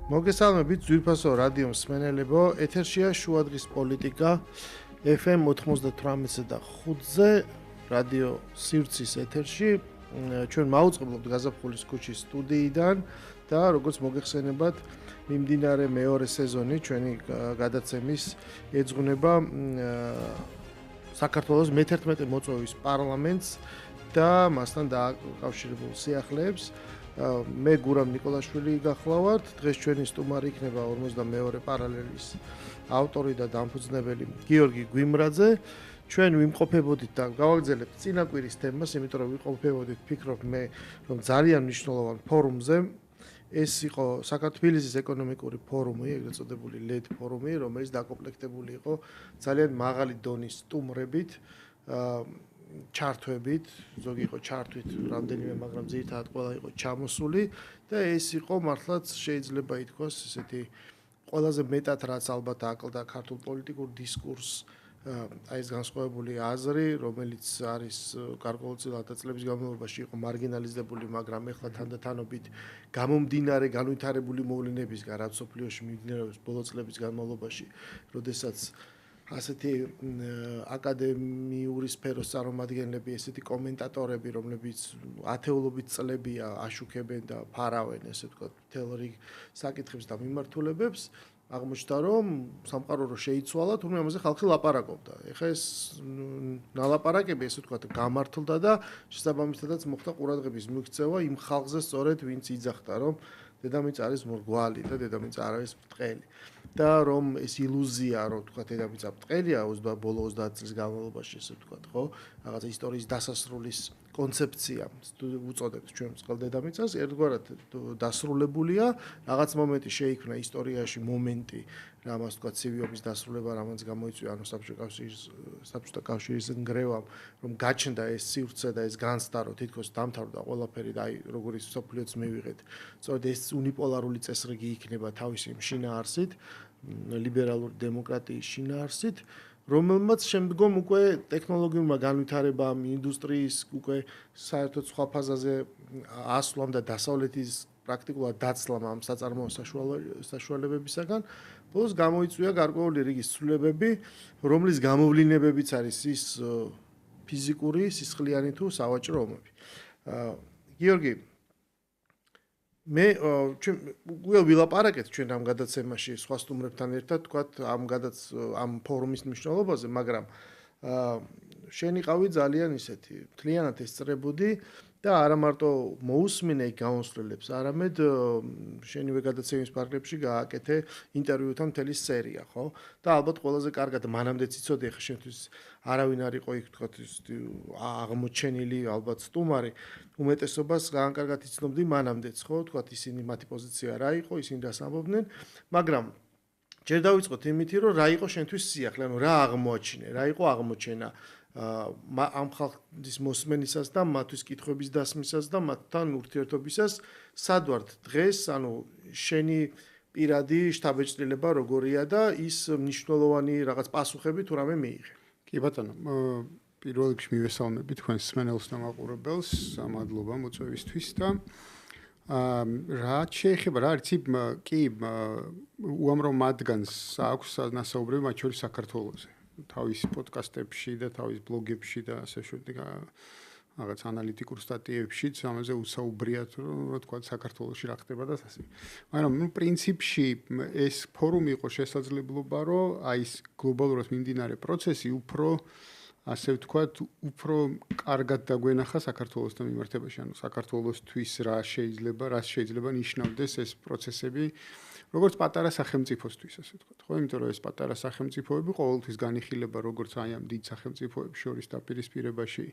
მოგესალმებით ძვირფასო რადიო მსმენელებო, ეთერშია შუადღის პოლიტიკა FM 98-ზე და 5-ზე რადიო სივრცის ეთერში. ჩვენ მაუწყებლობთ გაზაფხულის ქუჩის სტუდიიდან და როგორც მოგეხსენებათ, მიმდინარე მეორე სეზონი ჩვენი გადაცემის ეძღვნება საქართველოს მე-11 მოწვევის პარლამენტს და მასთან დაკავშირებულ სიახლეებს. მე გურამ ნიკოლაშვილი გახლავართ. დღეს ჩვენი სტუმარი იქნება 42 პარალელის ავტორი და დამფუძნებელი გიორგი გვიმრაძე. ჩვენ ვიმყოფებოდით და გავაგრძელებთ წინა კვირის თემას, იმიტომ რომ ვიმყოფებოდით, ვფიქრობ მე, რომ ძალიან მნიშვნელოვან ფორუმზე. ეს იყო საქართველოს ეკონომიკური ფორუმი, ეგრეთ წოდებული LED ფორუმი, რომელიც დაკომპლექტებული იყო ძალიან მაღალი დონის სტუმრებით. ჩართვებით, ზოგი იყო ჩართვით რამდენიმე, მაგრამ ძირითადად ყველა იყო ჩამოსული და ეს იყო მართლაც შეიძლება ითქვას ესეთი ყველაზე მეტად რაც ალბათ აკლდა ქართულ პოლიტიკურ დისკურსს აი ეს განსხვავებული აზრი, რომელიც არის გარკვეულწილად წლების განმავლობაში იყო მარგინალიზებული, მაგრამ ეხლა თანდათანობით გამომდინარე განვითარებული მოვლენებისგან, რაც სოფლიოში მიმდინარეობს ბოლო წლების განმავლობაში, როდესაც ასეთი აკადემიური სფეროს წარმომადგენლები, ესეთი კომენტატორები, რომლებიც ათეულობით წლებია აშუქებენ და ფარავენ, ესე ვთქვათ, მთელ რიგ საკითხებს და მიმართულებებს, აღმოჩნდა, რომ სამყარო რო შეიცვალა, თუმცა ამაზე ხალხი ლაპარაკობდა. ეხლა ეს ნალაპარაკები, ესე ვთქვათ, გამართლდა და შესაბამისადაც მოხდა ყურადღების მიქცევა იმ ხალხზე სწორედ, ვინც იძახდა, რომ დედამიწა არის მრგვალი და დედამიწა არ არის ბრტყელი. და რომ ეს ილუზია, რომ თქვა დედამიწა ბრტყელია ბოლო 30 წლის განმავლობაში, ესე ვთქვათ, ხო? რაღაცა ისტორიის დასასრულის კონცეფცია უწოდებთ ჩვენ ბრტყელ დედამიწას, ერთგვარად დასრულებულია, რაღაც მომენტი შეიქმნა ისტორიაში მომენტი, რამაც თქვა ცივიობის დასრულება, რამაც გამოიწვია ანუ საბჭოთა კავშირის ნგრევამ, რომ გაჩნდა ეს სივრცე და ეს განცდა, რომ თითქოს დამთავრდა ყველაფერი და აი როგორი სოფლიოც მივიღეთ. სწორედ ეს უნიპოლარული წესრიგი იქნება თავისი შინაარსით, ლიბერალური დემოკრატიის შინაარსით, რომელმაც შემდგომ უკვე ტექნოლოგიურმა განვითარებამ, ინდუსტრიის უკვე საერთოდ სხვა ფაზაზე ასვლამ და დასავლეთის პრაქტიკულად დაცლამ ამ საწარმოო საშუალებებისაგან, ბოლოს გამოიწვია გარკვეული რიგის ცვლილებები, რომლის გამოვლინებებიც არის ის ფიზიკური, სისხლიანი თუ სავაჭრო ომები. გიორგი, მე ვილაპარაკეთ ჩვენ ამ გადაცემაში სხვა სტუმრებთან ერთად, თქვათ ამ ფორუმის მნიშვნელობაზე, მაგრამ შენი ყავი ძალიან ისეთი მთლიანად ესწრებოდი და არა მარტო მოусმინე გამოსვლელებს, არამედ შენივე გადაცემის პარკლებში გააკეთე ინტერვიუთა მთელი სერია, ხო? და ალბათ ყველაზე კარგად მანამდეც იცოდი, ახლა შენთვის არავინ არ იყო იქ თქვათ აღმოჩენილი ალბათ სტუმარი, უმეტესობას ძალიან კარგად იცნობდი მანამდეც, ხო? თქვათ ისინი მათი პოზიცია რა იყო, ისინი რას ამბობდნენ, მაგრამ ჯერ დავიწყოთ იმით, რომ რა იყო შენთვის სიახლე, ანუ რა აღმოაჩინე, რა იყო აღმოჩენა ამ ხალხის მოსმენისას და მათთვის კითხვების დასმისას და მათთან ურთიერთობისას სად ვართ დღეს, ანუ შენი პირადი შთაბეჭდილება როგორია და ის მნიშვნელოვანი რაღაც პასუხები თუ რამე მიიღე. კი ბატონო, პირველ რიგში მივესალმები თქვენს მსმენელს და მაყურებელს, მადლობა მოწვევისთვის და რაც შეეხება რა არც კი უამრავ მათგანს აქვს ნასაუბრები მათ შორის საქართველოზე. თავის პოდკასტებში და თავის ბლოგებში და ასე შემდეგ რაღაც ანალიტიკურ სტატიებშიც ამაზე უსაუბრიათ, რომ თქვა საქართველოში რა ხდება და ასე. მაგრამ პრინციპში ეს ფორუმი იყო შესაძლებლობა, რომ აი ეს გლობალურად მიმდინარე პროცესი უფრო ასე ვთქვათ, უფრო კარგად დაგვენახა საქართველოსთან მიმართებაში, ანუ საქართველოსთვის რა შეიძლება ნიშნავდეს ეს პროცესები, როგორც პატარა სახელმწიფოსთვის, ასე ვთქვათ, ხო? იმიტომ რომ ეს პატარა სახელმწიფოები ყოველთვის განიხილება როგორც აი ამ დიდ სახელმწიფოებს შორის დაპირისპირებაში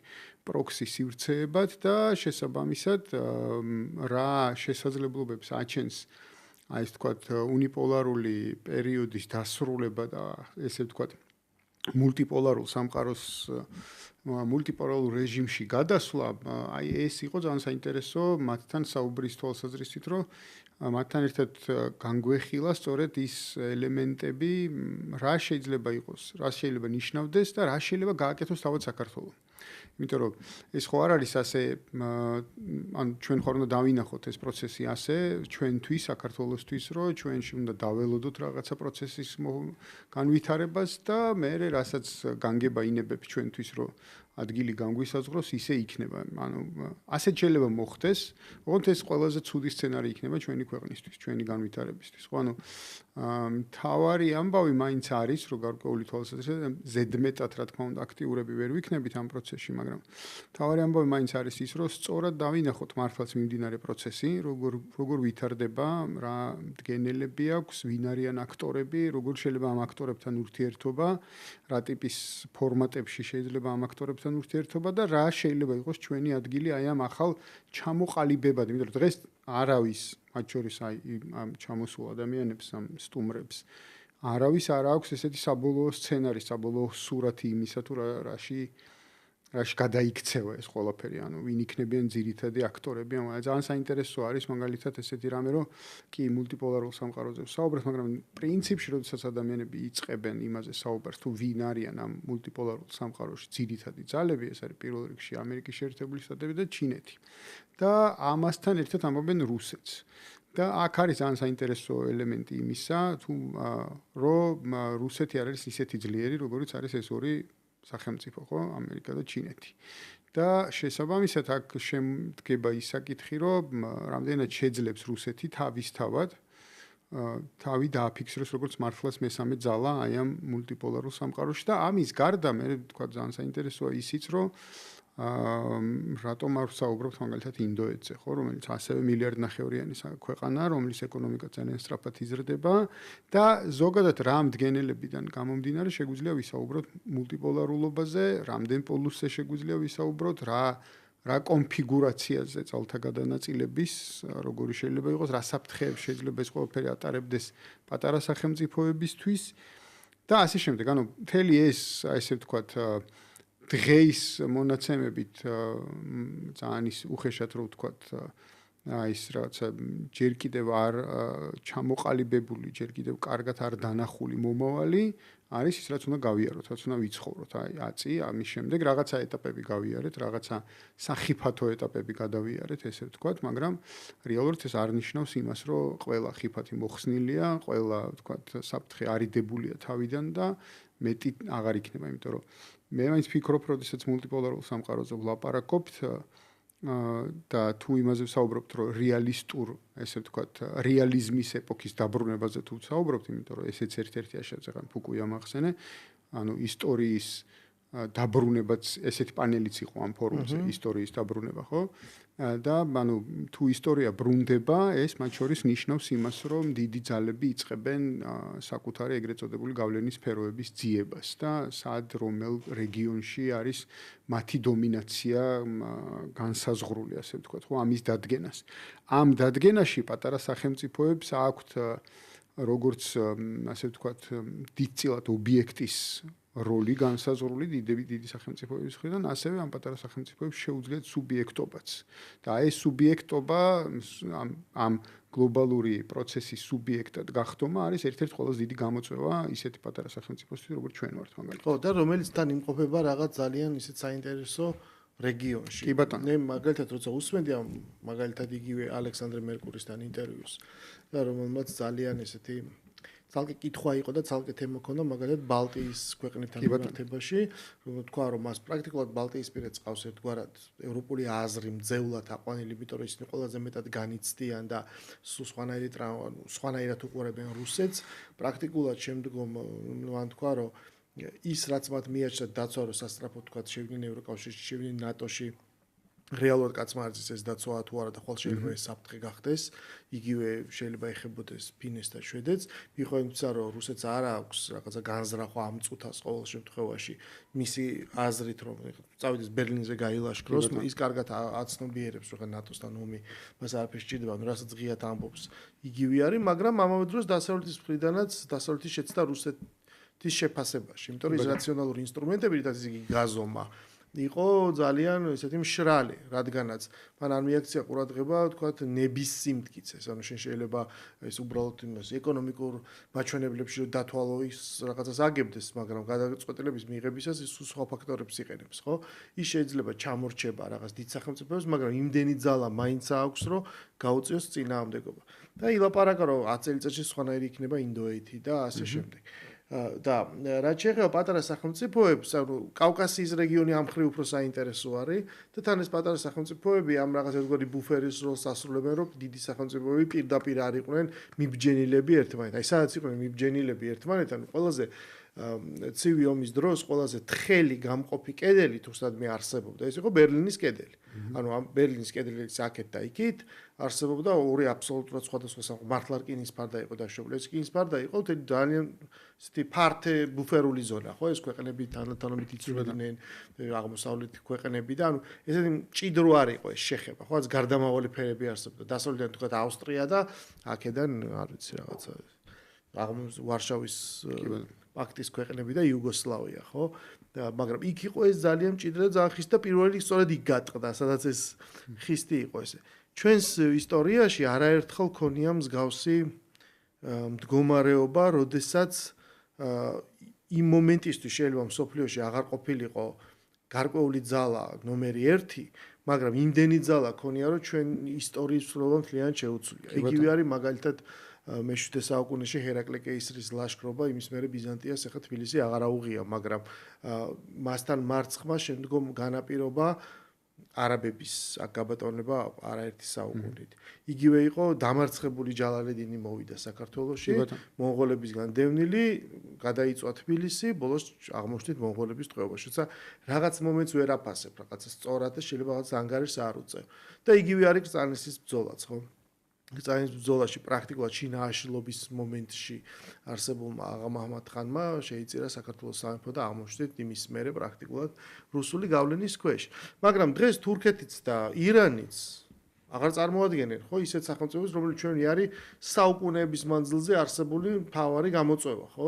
პროქსი სივრცეებად და შესაბამისად რა შესაძლებლობებს აჩენს აი ეს ვთქვათ უნიპოლარული პერიოდის დასრულება და ესე ვთქვათ მულტიპოლარულ სამყაროს მულტიპოლარულ რეჟიმში გადასვლა, აი ეს იყო ძალიან საინტერესო მათთან საუბრის თვალსაზრისით, რომ მათთან ერთად განგვეხილა სწორედ ის ელემენტები, რა შეიძლება იყოს, რა შეიძლება ნიშნავდეს და რა შეიძლება გააკეთოს თავად საქართველოს. იმიტომ რომ ეს ხო არ არის ასე ან ჩვენ ხარ უნდა დავინახოთ ეს პროცესი ასე ჩვენთვის საქართველოსთვის რომ ჩვენში უნდა დაველოდოთ რაღაცა პროცესის განვითარებას და მე რასაც განგება ინებებს ჩვენთვის რომ ადგილი განგვისაზღვროს ისე იქნება. ანუ ასეთ შეიძლება მოხდეს, ოღონდ ეს ყველაზე ცუდი სცენარი იქნება ჩვენი ქვეყნისთვის, ჩვენი განვითარებისთვის. ხო, ანუ თავარი ამბავი მაინც არის, რომ გარკვეული თვალსაზრისით ზედმეტად რა თქმა უნდა აქტიურები ვერ ვიქნებით ამ პროცესში, მაგრამ თავარი ამბავი მაინც არის ის, რომ სწორად დავინახოთ მართლაც მიმდინარე პროცესი, როგორ ვითარდება, რა მდგენელები აქვს, ვინ არიან აქტორები, როგორ შეიძლება ამ აქტორებთან ურთიერთობა, რა ტიპის ფორმატებში შეიძლება ამ აქტორებთან ურთიერთობა და რა შეიძლება იყოს ჩვენი ადგილი აი ამ ახალ ჩამოყალიბებად, იმიტომ რომ დღეს არავის მათ შორის აი ამ ჩამოსულ ადამიანებს, ამ სტუმრებს არავის არ აქვს ესეთი საბოლოო სცენარი, საბოლოო სურათი იმისა თუ რაში გადაიქცევა ეს ყველაფერი, ანუ ვინ იქნებიან ძირითადი აქტორები, ძალიან საინტერესო არის მაგალითად ესეთი რამე, რომ კი მულტიპოლარულ სამყაროზე საუბრობთ, მაგრამ პრინციპში, როდესაც ადამიანები იწყებენ იმაზე საუბარს, თუ ვინ არიან ამ მულტიპოლარულ სამყაროში ძირითადი ძალები, ეს არის პირველ რიგში ამერიკის შეერთებული შტატები და ჩინეთი. და ამასთან ერთად ამბობენ რუსეთს. და აქ არის ძალიან საინტერესო ელემენტი იმისა, თუ რომ რუსეთი არის ისეთი ძლიერი, როგორც არის ეს ორი სახელმწიფო, ხო, ამერიკა და ჩინეთი. და შესაბამისად აქ შემდგება ის საკითხი, რომ რამდენად შეძლებს რუსეთი თავისთავად თავი დააფიქსიროს როგორც მართლაც მესამე ძალა აი ამ მულტიპოლარულ სამყაროში და ამის გარდა მე ვთქვა ძალიან საინტერესოა ისიც, რომ რატომ არ ვსაუბრობთ მაგალითად ინდოეთზე, ხო, რომელიც ასევე მილიარდნახევრიანი ქვეყანა, რომლის ეკონომიკა ძალიან სწრაფად იზრდება და ზოგადად რა მდგენელებიდან გამომდინარე შეგვიძლია ვისაუბროთ მულტიპოლარულობაზე, რამდენ პოლუსზე შეგვიძლია ვისაუბროთ, რა კონფიგურაციაზე ძალთა გადანაწილების, როგორი შეიძლება იყოს, რა საფრთხეებს შეიძლება ეს ყველაფერი ატარებდეს პატარა სახელმწიფოებისთვის და ასე შემდეგ. ანუ მთელი ეს, ესე ვთქვათ, დღეის მონაცემებით ძალიან ის უხეშად რო ვთქვათ, ის რაღაცა ჯერ კიდევ არ ჩამოყალიბებული, ჯერ კიდევ კარგად არ დანახული მომავალი არის ის, რაც უნდა გავიაროთ, რაც უნდა ვიცხოვროთ. აი, აწი, ამის შემდეგ რაღაცა ეტაპები გავიარეთ, რაღაცა სახიფათო ეტაპები გადავიარეთ, ესე ვთქვათ, მაგრამ რეალურად ეს არ ნიშნავს იმას, რომ ყველა ხიფათი მოხსნილია, ყველა, ვთქვათ, საფრთხე არიდებულია თავიდან და მეტი აღარ იქნება, იმიტომ რომ მე მაინც ფიქრობ, როდესაც მულტიპოლარულ სამყაროზე ვლაპარაკობთ და თუ იმაზე ვსაუბრობთ, რომ რეალისტურ, ესე ვთქვათ, რეალიზმის ეპოქის დაბრუნებაზე თუ ვსაუბრობთ, იმიტომ რომ ესეც ერთ-ერთი აშეცე ფუკუიამ ახსენე, ანუ ისტორიის დაბრუნებაც ესეთი პანელიც იყო ამ ფორუმზე, ისტორიის დაბრუნება, ხო? და ანუ თუ ისტორია ბრუნდება, ეს მათ შორის ნიშნავს იმას, რომ დიდი ძალები იწყებენ საკუთარი ეგრეთ წოდებული გავლენის სფეროების ძიებას და სად რომელ რეგიონში არის მათი დომინაცია განსაზღვრული, ასე ვთქვათ, ხო, ამის დადგენას. ამ დადგენაში პატარა სახელმწიფოებს აქვთ როგორც ასე ვთქვათ, დიდწილად ობიექტის როლი განსაზღვრული დიდი სახელმწიფოების მხრიდან, ასევე ამ პატარა სახელმწიფოებს შეუძლიათ სუბიექტობაც. და ეს სუბიექტობა ამ გლობალური პროცესის სუბიექტად გახდომა არის ერთ-ერთი ყველაზე დიდი გამოწვევა ისეთი პატარა სახელმწიფოსთვის, როგორც ჩვენ ვართ მაგალითად. ხო, და რომელიც თან იმყოფება რაღაც ძალიან ისეთ საინტერესო რეგიონში. კი ბატონო. მე მაგალითად როცა usმენდი ამ მაგალითად იგივე ალექსანდრე მერკურისთან ინტერვიუს და რომელმაც ძალიან ესეთი ცალკე კითხვა იყო და ცალკე თემა ჰქონდა მაგალითად ბალტიის ქვეყნებთან მიმართებაში, რომ თქვა რომ მას პრაქტიკულად ბალტიისპირა წავს ერთგვარად ევროპული აზრი მძევლად აყვანილი, იმიტომ რომ ისინი ყველაზე მეტად განიცდიან და სხვანაირად უყურებენ რუსეთს, პრაქტიკულად შემდგომ მან თქვა რომ ის რაც მათ მიაჩნდათ დაცვა რომ სასწრაფოდ თქვა შევიდნენ ევროკავშირში, შევიდნენ ნატოში რეალურად კაცმარძის ეს დაცვა თუ არა და ხვალ შეიძლება ეს საფრთხე გახდეს, იგივე შეიძლება ეხებოდეს ფინეთს და შვედეთს, მიხვდებით რომ რუსეთს არ აქვს რაღაცა განზრახვა ამ წუთას ყოველ შემთხვევაში მისი აზრით რომ წავიდეს ბერლინზე გაილაშქროს, ის კარგად აცნობიერებს რომ ნატოსთან ომი მას არაფერი სჭირდება, ანუ რასაც ღიად ამბობს, იგივე არის, მაგრამ ამავე დროს დასავლეთის მხრიდანაც დასავლეთის შეცდა რუსეთის შეფასებაში, იმიტომ რომ ის რაციონალური ინსტრუმენტები, რითაც იგი გაზომა იყო ძალიან ესეთი მშრალი, რადგანაც მან არ მიაქცია ყურადღება, თქვათ, ნების სიმტკიცეს. ანუ შენ შეიძლება ეს უბრალოდ იმას ეკონომიკურ მაჩვენებლებში დათვალო ის რაღაცას აგებდეს, მაგრამ გადაწყვეტილების მიღებისას ის სხვა ფაქტორებს იყენებს, ხო? ის შეიძლება ჩამორჩება რაღაც დიდ სახელმწიფოებს, მაგრამ იმდენი ძალა მაინც აქვს, რომ გაუწიოს წინააღმდეგობა. და ილაპარაკა, რომ 10 წელიწადში სხვანაირი იქნება ინდოეთი და ასე შემდეგ. და რაც შეეხება პატარა სახელმწიფოებს, ანუ კავკასიის რეგიონი ამ მხრივ უფრო საინტერესო არის და თან ეს პატარა სახელმწიფოები ამ რაღაც ერთგვარი ბუფერის როლს ასრულებენ, რომ დიდი სახელმწიფოები პირდაპირ არ იყვნენ მიბჯენილები ერთმანეთთან. აი სადაც იყვნენ მიბჯენილები ერთმანეთთან, ყველაზე ცივი ომის დროს ყველაზე თხელი გამყოფი კედელი თურსადმე არსებობდა. ეს იყო ბერლინის კედელი. ანუ ამ ბერლინის კედელი აქეთ და იქით არსებობდა ორი აბსოლუტურად სხვადასხვა სამყარო. მართლა რკინის ფარდა იყო დაშვებული. ეს რკინის ფარდა იყო ძალიან ისეთი ფართე ბუფერული ზონა, ხო? ეს ქვეყნები თანამედროვე იცვლებდნენ აღმოსავლეთი ქვეყნები და ანუ ესეთი მჭიდრო არ იყო ეს შეხება, ხო? რაც გარდამავალი ფერები არსებობდა. დასავლეთიდან თქვათ ავსტრია და აქედან არ ვიცი რაღაცა ვარშავის პაქტის ქვეყნები და იუგოსლავია, ხო? მაგრამ იქ იყო ეს ძალიან მჭიდრო და ძალიან ხისტი და პირველ რიგში სწორედ იქ გატყდა, სადაც ეს ხისტი იყო ესე. ჩვენს ისტორიაში არაერთხელ ქონია მსგავსი მდგომარეობა, როდესაც იმ მომენტისთვის შეიძლება მსოფლიოში აღარ ყოფილიყო გარკვეული ძალა ნომერი 1, მაგრამ იმდენი ძალა ქონია, რომ ჩვენ ისტორიის ცვლილება მთლიანად შეუცვლია. იგივე არის მაგალითად მე-7 საუკუნეში ჰერაკლე კეისრის ლაშქრობა, იმის მერე ბიზანტიას ახლა თბილისი აღარ აუღია, მაგრამ მასთან მარცხმა შემდგომ განაპირობა არაბების გაბატონება არაერთი საუკუნით. იგივე იყო დამარცხებული ჯალალედინი მოვიდა საქართველოში, მონღოლებისგან დევნილი, გადაიწვა თბილისი, ბოლოს აღმოჩნდით მონღოლების ტყვეობაში. თუმცა რაღაც მომენტს ვერ აფასებ, რაღაცა სწორად და შეიძლება რაღაც ანგარიშს არ უწევ. და იგივე არის კრწანისის ბრძოლაც, ხო? კრწანისის ბრძოლაში პრაქტიკულად შინააშლობის მომენტში არსებულმა აღა მაჰმად ხანმა შეიწირა საქართველოს სამეფო და აღმოჩნდით იმის მერე პრაქტიკულად რუსული გავლენის ქვეშ. მაგრამ დღეს თურქეთიც და ირანიც აღარ წარმოადგენენ, ხო, ისეთ სახელმწიფოებს, რომელიც ჩვენი არის საუკუნეების მანძილზე არსებული მთავარი გამოწვევა, ხო,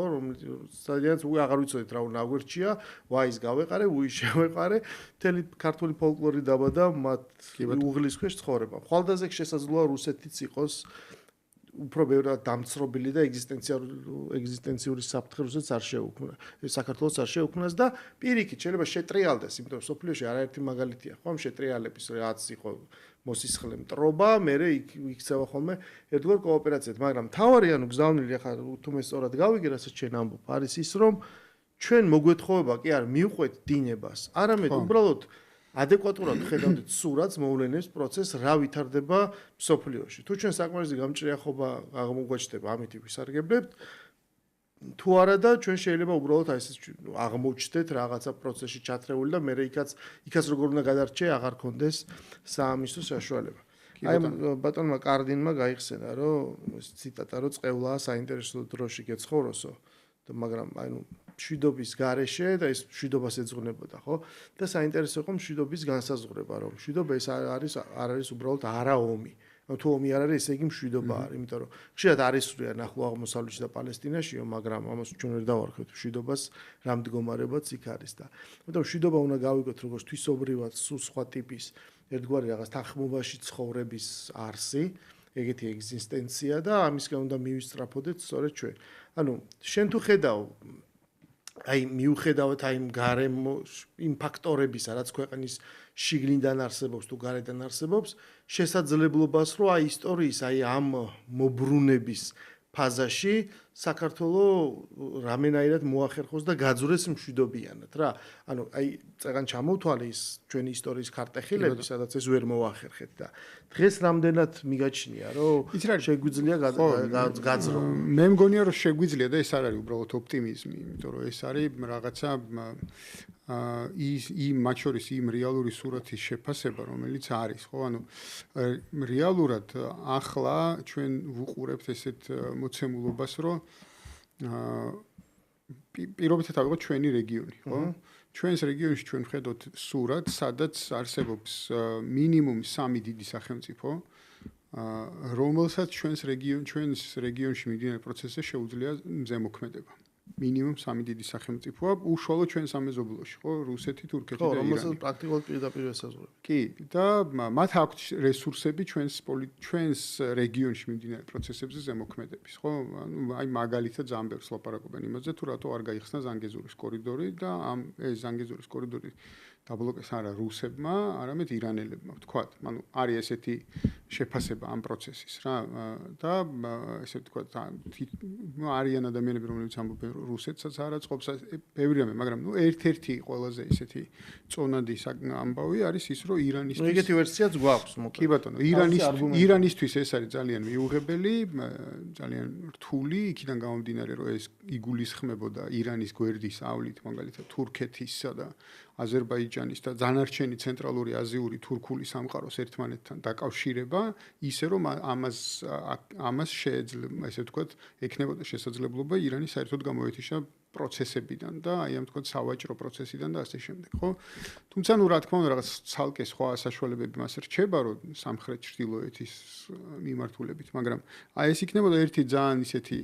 სადაც აღარ ვიცოდით რა უნდა აგვერჩია, ვაის გავეყარე, უის შევეყარე, მთელი ქართული ფოლკლორი დაბადა მათ უღლის ქვეშ ცხოვრება. ხვალდაზე შესაძლოა რუსეთიც იყოს უფრო ბევრად დამცრობილი და ეგზისტენციური საფრთხე რუსეთს არ შეუქმნა. საქართველოს არ შეუქმნას და პირიქით შეიძლება შეტრიალდეს, იმიტომ რომ სოფლიოში არაერთი მაგალითია, ხო, შეტრიალების რაც იყო მოსისხლე მტრობა, მერე იქცევა ხოლმე ერთგვარ კოოპერაციად, მაგრამ თავარი ანუ გზავნილი ახლა თუ მე სწორად გავიგე, რასაც შენ ამბობ, არის ის, რომ ჩვენ მოგვეთხოვება კი არ მივყვეთ დინებას, არამედ უბრალოდ ადეკვატურად ხედავდით სურათს მოვლენების პროცესს, რა ვითარდება მსოფლიოში. თუ ჩვენ საკმარისი გამჭრიახობა აღმოგვაჩნდება, ამით ვისარგებლებთ. თუ არა და ჩვენ შეიძლება უბრალოდ აი ეს აღმოჩნდეთ რაღაცა პროცესში ჩათრეული და მე იქაც როგორ უნდა გადარჩე, აღარ კონდეს საამისო საშუალება. აი ბატონმა კარდინმა გაიხსენა, რომ ეს ციტატა რომ წყევლაა საინტერესო დროში გეცხოვროსო და მაგრამ აი მშვიდობის გარეშე და ეს მშვიდობას ეძღვნებოდა, ხო? და საინტერესო იყო მშვიდობის განსაზღვრება, რომ მშვიდობა ეს არ არის უბრალოდ არაომი. თუ ომი არ არის, ესე იგი მშვიდობა არის, იმიტომ რომ ხშირად არის სულიან ახლო აღმოსავლეთში და პალესტინაშიო, მაგრამ ამას ჩვენ ვერ დავარქვით მშვიდობას, რა მდგომარეობაც იქ არის და იმიტომ მშვიდობა უნდა გავიგოთ როგორც თვისობრივად სულ სხვა ტიპის ერთგვარი რაღაც თანხმობაში ცხოვრების არსი, ეგეთი ეგზისტენცია და ამისგან უნდა მივისწრაფოდეთ სწორედ ჩვენ. ანუ შენ თუ ხედავ აი მიუხედავად აი გარემო იმ ფაქტორებისა, რაც ქვეყნის შიგნიდან არსებობს თუ გარედან არსებობს, შესაძლებლობას, რომ აი ისტორიის აი ამ მობრუნების ფაზაში საქართველოს რამენაირად მოახერხოს და გაძვრეს მშვიდობიანად რა. ანუ აი წეგან ჩამოვთვალე ის ჩვენი ისტორიის ქარტეხილები, სადაც ეს ვერ მოახერხეთ და დღეს რამდენად მიგაჩნია, რომ შეგვიძლია გაძრო. მე მგონია, რომ შეგვიძლია და ეს არ არის უბრალოდ ოპტიმიზმი, იმიტომ რომ ეს არის რაღაცა იმ მათ შორის იმ რეალური სურათის შეფასება, რომელიც არის, ხო? ანუ რეალურად ახლა ჩვენ ვუყურებთ ესეთ მოცემულობას, რომ პირობითად ავიღოთ ჩვენი რეგიონი, ხო? ჩვენს რეგიონში ჩვენ ვხედავთ სურათს, სადაც არსებობს მინიმუმ 3 დიდი სახელმწიფო, რომელსაც ჩვენს რეგიონში მიმდინარე პროცესზე შეუძლია ზემოქმედება. მინიმუმ 3 დიდი სახელმწიფოა, უშუალოდ ჩვენ სამეზობლოში, ხო, რუსეთი, თურქეთი და ირანი. რომელსაც პრაქტიკულად პირდაპირ ესაზღვრება. კი, და მათ აქვთ რესურსები ჩვენს რეგიონში მიმდინარე პროცესებზე ზემოქმედების, ხო? ანუ აი მაგალითად ძალიან ბევრს ლაპარაკობენ იმაზე, თუ რატო არ გაიხსნა ზანგეზურის კორიდორი და ეს ზანგეზურის კორიდორი დაბლოკეს არა რუსებმა, არამედ ირანელებმა, ვთქვათ. ანუ არის ესეთი შეფასება ამ პროცესის რა და ესე ვთქვათ, არიან ადამიანები, რომლებიც ამბობენ რუსეთსაც არ აწყობს, ბევრი რამე, მაგრამ ერთ-ერთი ყველაზე ესეთი წონადი ამბავი არის ის, რომ ირანისთვის ეგეთი ვერსიაც გვაქვს, მოკლედ. კი ბატონო, ირანისთვის ეს არის ძალიან მიუღებელი, ძალიან რთული, იქიდან გამომდინარე, რომ ეს იგულისხმებოდა ირანის გვერდის ავლით, მაგალითად თურქეთისა და აზერბაიჯანის და დანარჩენი ცენტრალური აზიური თურქული სამყაროს ერთმანეთთან დაკავშირება, ისე რომ ამას შეეძლება, ესე ვთქვათ, ექნებოდა შესაძლებლობა ირანის საერთოდ გამოეთიშა პროცესებიდან და აი ამ თქვა სავაჭრო პროცესიდან და ასე შემდეგ, ხო? თუმცა ნუ რა თქმა უნდა რაღაც ცალკე სხვა საშუალებები მას რჩება, რომ სამხრეთ ჩრდილოეთის მიმართულებით, მაგრამ აი ეს იქნებოდა ერთი ძალიან ისეთი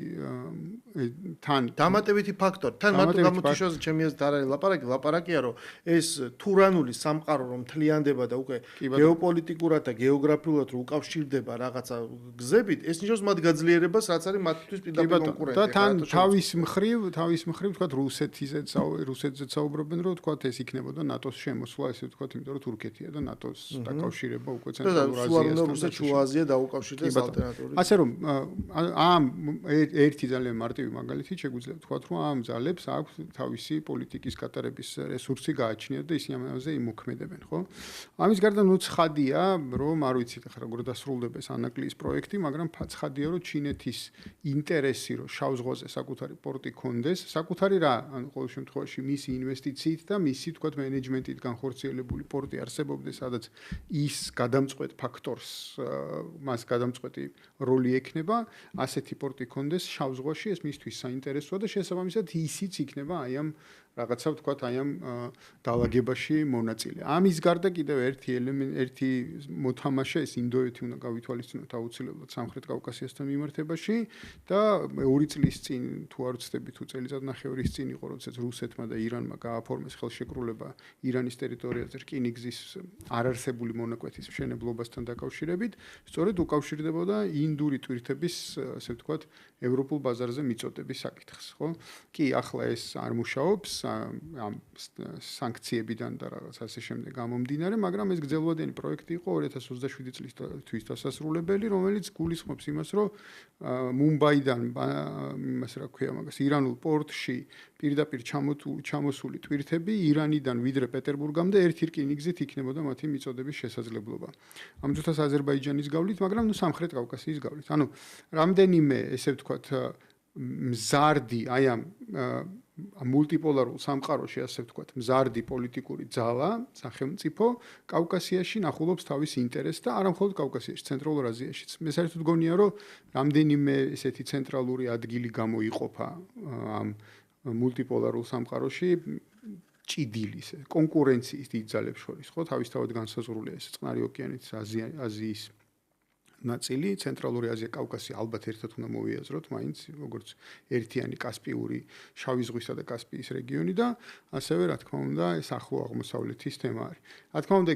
თან დამატებითი ფაქტორი. თან მარტო გამოთიშოს ჩემი აზრით არ არის ლაპარაკია, რომ ეს თურანული სამყარო რომ თლიანდება და უკვე გეოპოლიტიკურად და გეოგრაფიულად რო უკავშირდება რაღაცა გზებით, ეს ნიშნავს მათ გაძლიერებას, რაც არის მათთვის პირდაპირ კონკურენტი. და თან თავის მხრივ ვთქვათ რუსეთზეც საუბრობენ, რომ ვთქვათ ეს იქნებოდა ნატოს შემოსვლა, ესე ვთქვათ, იმიტომ რომ თურქეთია და ნატოს დაკავშირება უკვე ცენტრალურ აზიასთან. რუსეთს შუა აზია დაუკავშირდეს ალტერნატიული. ასე რომ ამ ერთი ძალიან მარტივი მაგალითი შეგვიძლია ვთქვათ, რომ ამ ძალებს აქვს თავისი პოლიტიკის გატარების რესურსი გააჩნიათ და ისინი ამაზე იმოქმედებენ, ხო? ამის გარდა ნუ ცხადია, რომ არ ვიცით ახლა როგორ დასრულდება ეს ანაკლიის პროექტი, მაგრამ ცხადია, რომ ჩინეთის ინტერესი, რომ შავ ზღვაზე საკუთარი პორტი ქონდეს, საკუთარი რა, ანუ ყოველ შემთხვევაში მისი ინვესტიციით და მისი თქვათ მენეჯმენტით განხორციელებული პორტი არსებობდეს, სადაც ის გადამწყვეტ ფაქტორს, მას გადამწყვეტი როლი ექნება, ასეთი პორტი ქონდეს შავ ზღვაში, ეს მისთვის საინტერესოა და შესაბამისად ისიც იქნება აი ამ რაღაცა ვთქვათ, აი ამ დაალაგებაში მონაწილე. ამის გარდა კიდევ ერთი მოთამაშე ეს ინდოეთი უნდა გავითვალისწინოთ აუცილებლად სამხრეთ კავკასიასთან მიმართებაში და 2 წლის წინ თუ არ ვცდები თუ წელიწადნახევრის წინ იყო, როდესაც რუსეთმა და ირანმა გააფორმეს ხელშეკრულება ირანის ტერიტორიაზე რკინიგზის არარსებული მონაკვეთის მშენებლობასთან დაკავშირებით, სწორედ უკავშირდებოდა ინდური ტვირთების, ასე ვთქვათ, ევროპულ ბაზარზე მიწოდების საკითხს, ხო? კი, ახლა ეს არ მუშაობს ამ სანქციებიდან და რაღაც ასე შემდეგ გამომდინარე, მაგრამ ეს გრძელვადიანი პროექტი იყო 2027 წლის დასასრულებელი, რომელიც გულისხმობს იმას, რომ მუმბაიდან იმას რა ქვია მაგას, ირანულ პორტში პირდაპირ ჩამოსული ტვირთები ირანიდან ვიდრე პეტერბურგამდე ერთი რკინიგზით იქნებოდა მათი მიწოდების შესაძლებლობა. ამ ძუთას აზერბაიჯანის გავლით, მაგრამ ნუ სამხრეთ კავკასიის გავლით. ანუ რამდენიმე ესე ვთქვათ მზარდი აი ამ მულტიპოლარულ სამყაროში, ასე ვთქვათ, მზარდი პოლიტიკური ძალა, სახელმწიფო კავკასიაში ნახულობს თავის ინტერესს და არა მხოლოდ კავკასიაში, ცენტრალურ აზიაშიც. მე საერთოდ გონია, რომ რამდენიმე ესეთი ცენტრალური ადგილი გამოიყოფა ამ მულტიპოლარულ სამყაროში ჭიდილის, კონკურენციის დიდ ძალებს შორის, ხო, თავისთავად განსაზღვრულია ეს წყნარი ოკეანის აზიის ნაწილი, ცენტრალური აზია, კავკასია ალბათ ერთად უნდა მოვიაზროთ, მაინც როგორც ერთიანი კასპიური, შავი ზღვისა და კასპიის რეგიონი და ასევე რა თქმა უნდა, ეს ახლო აღმოსავლეთის თემა არის. რა თქმა უნდა,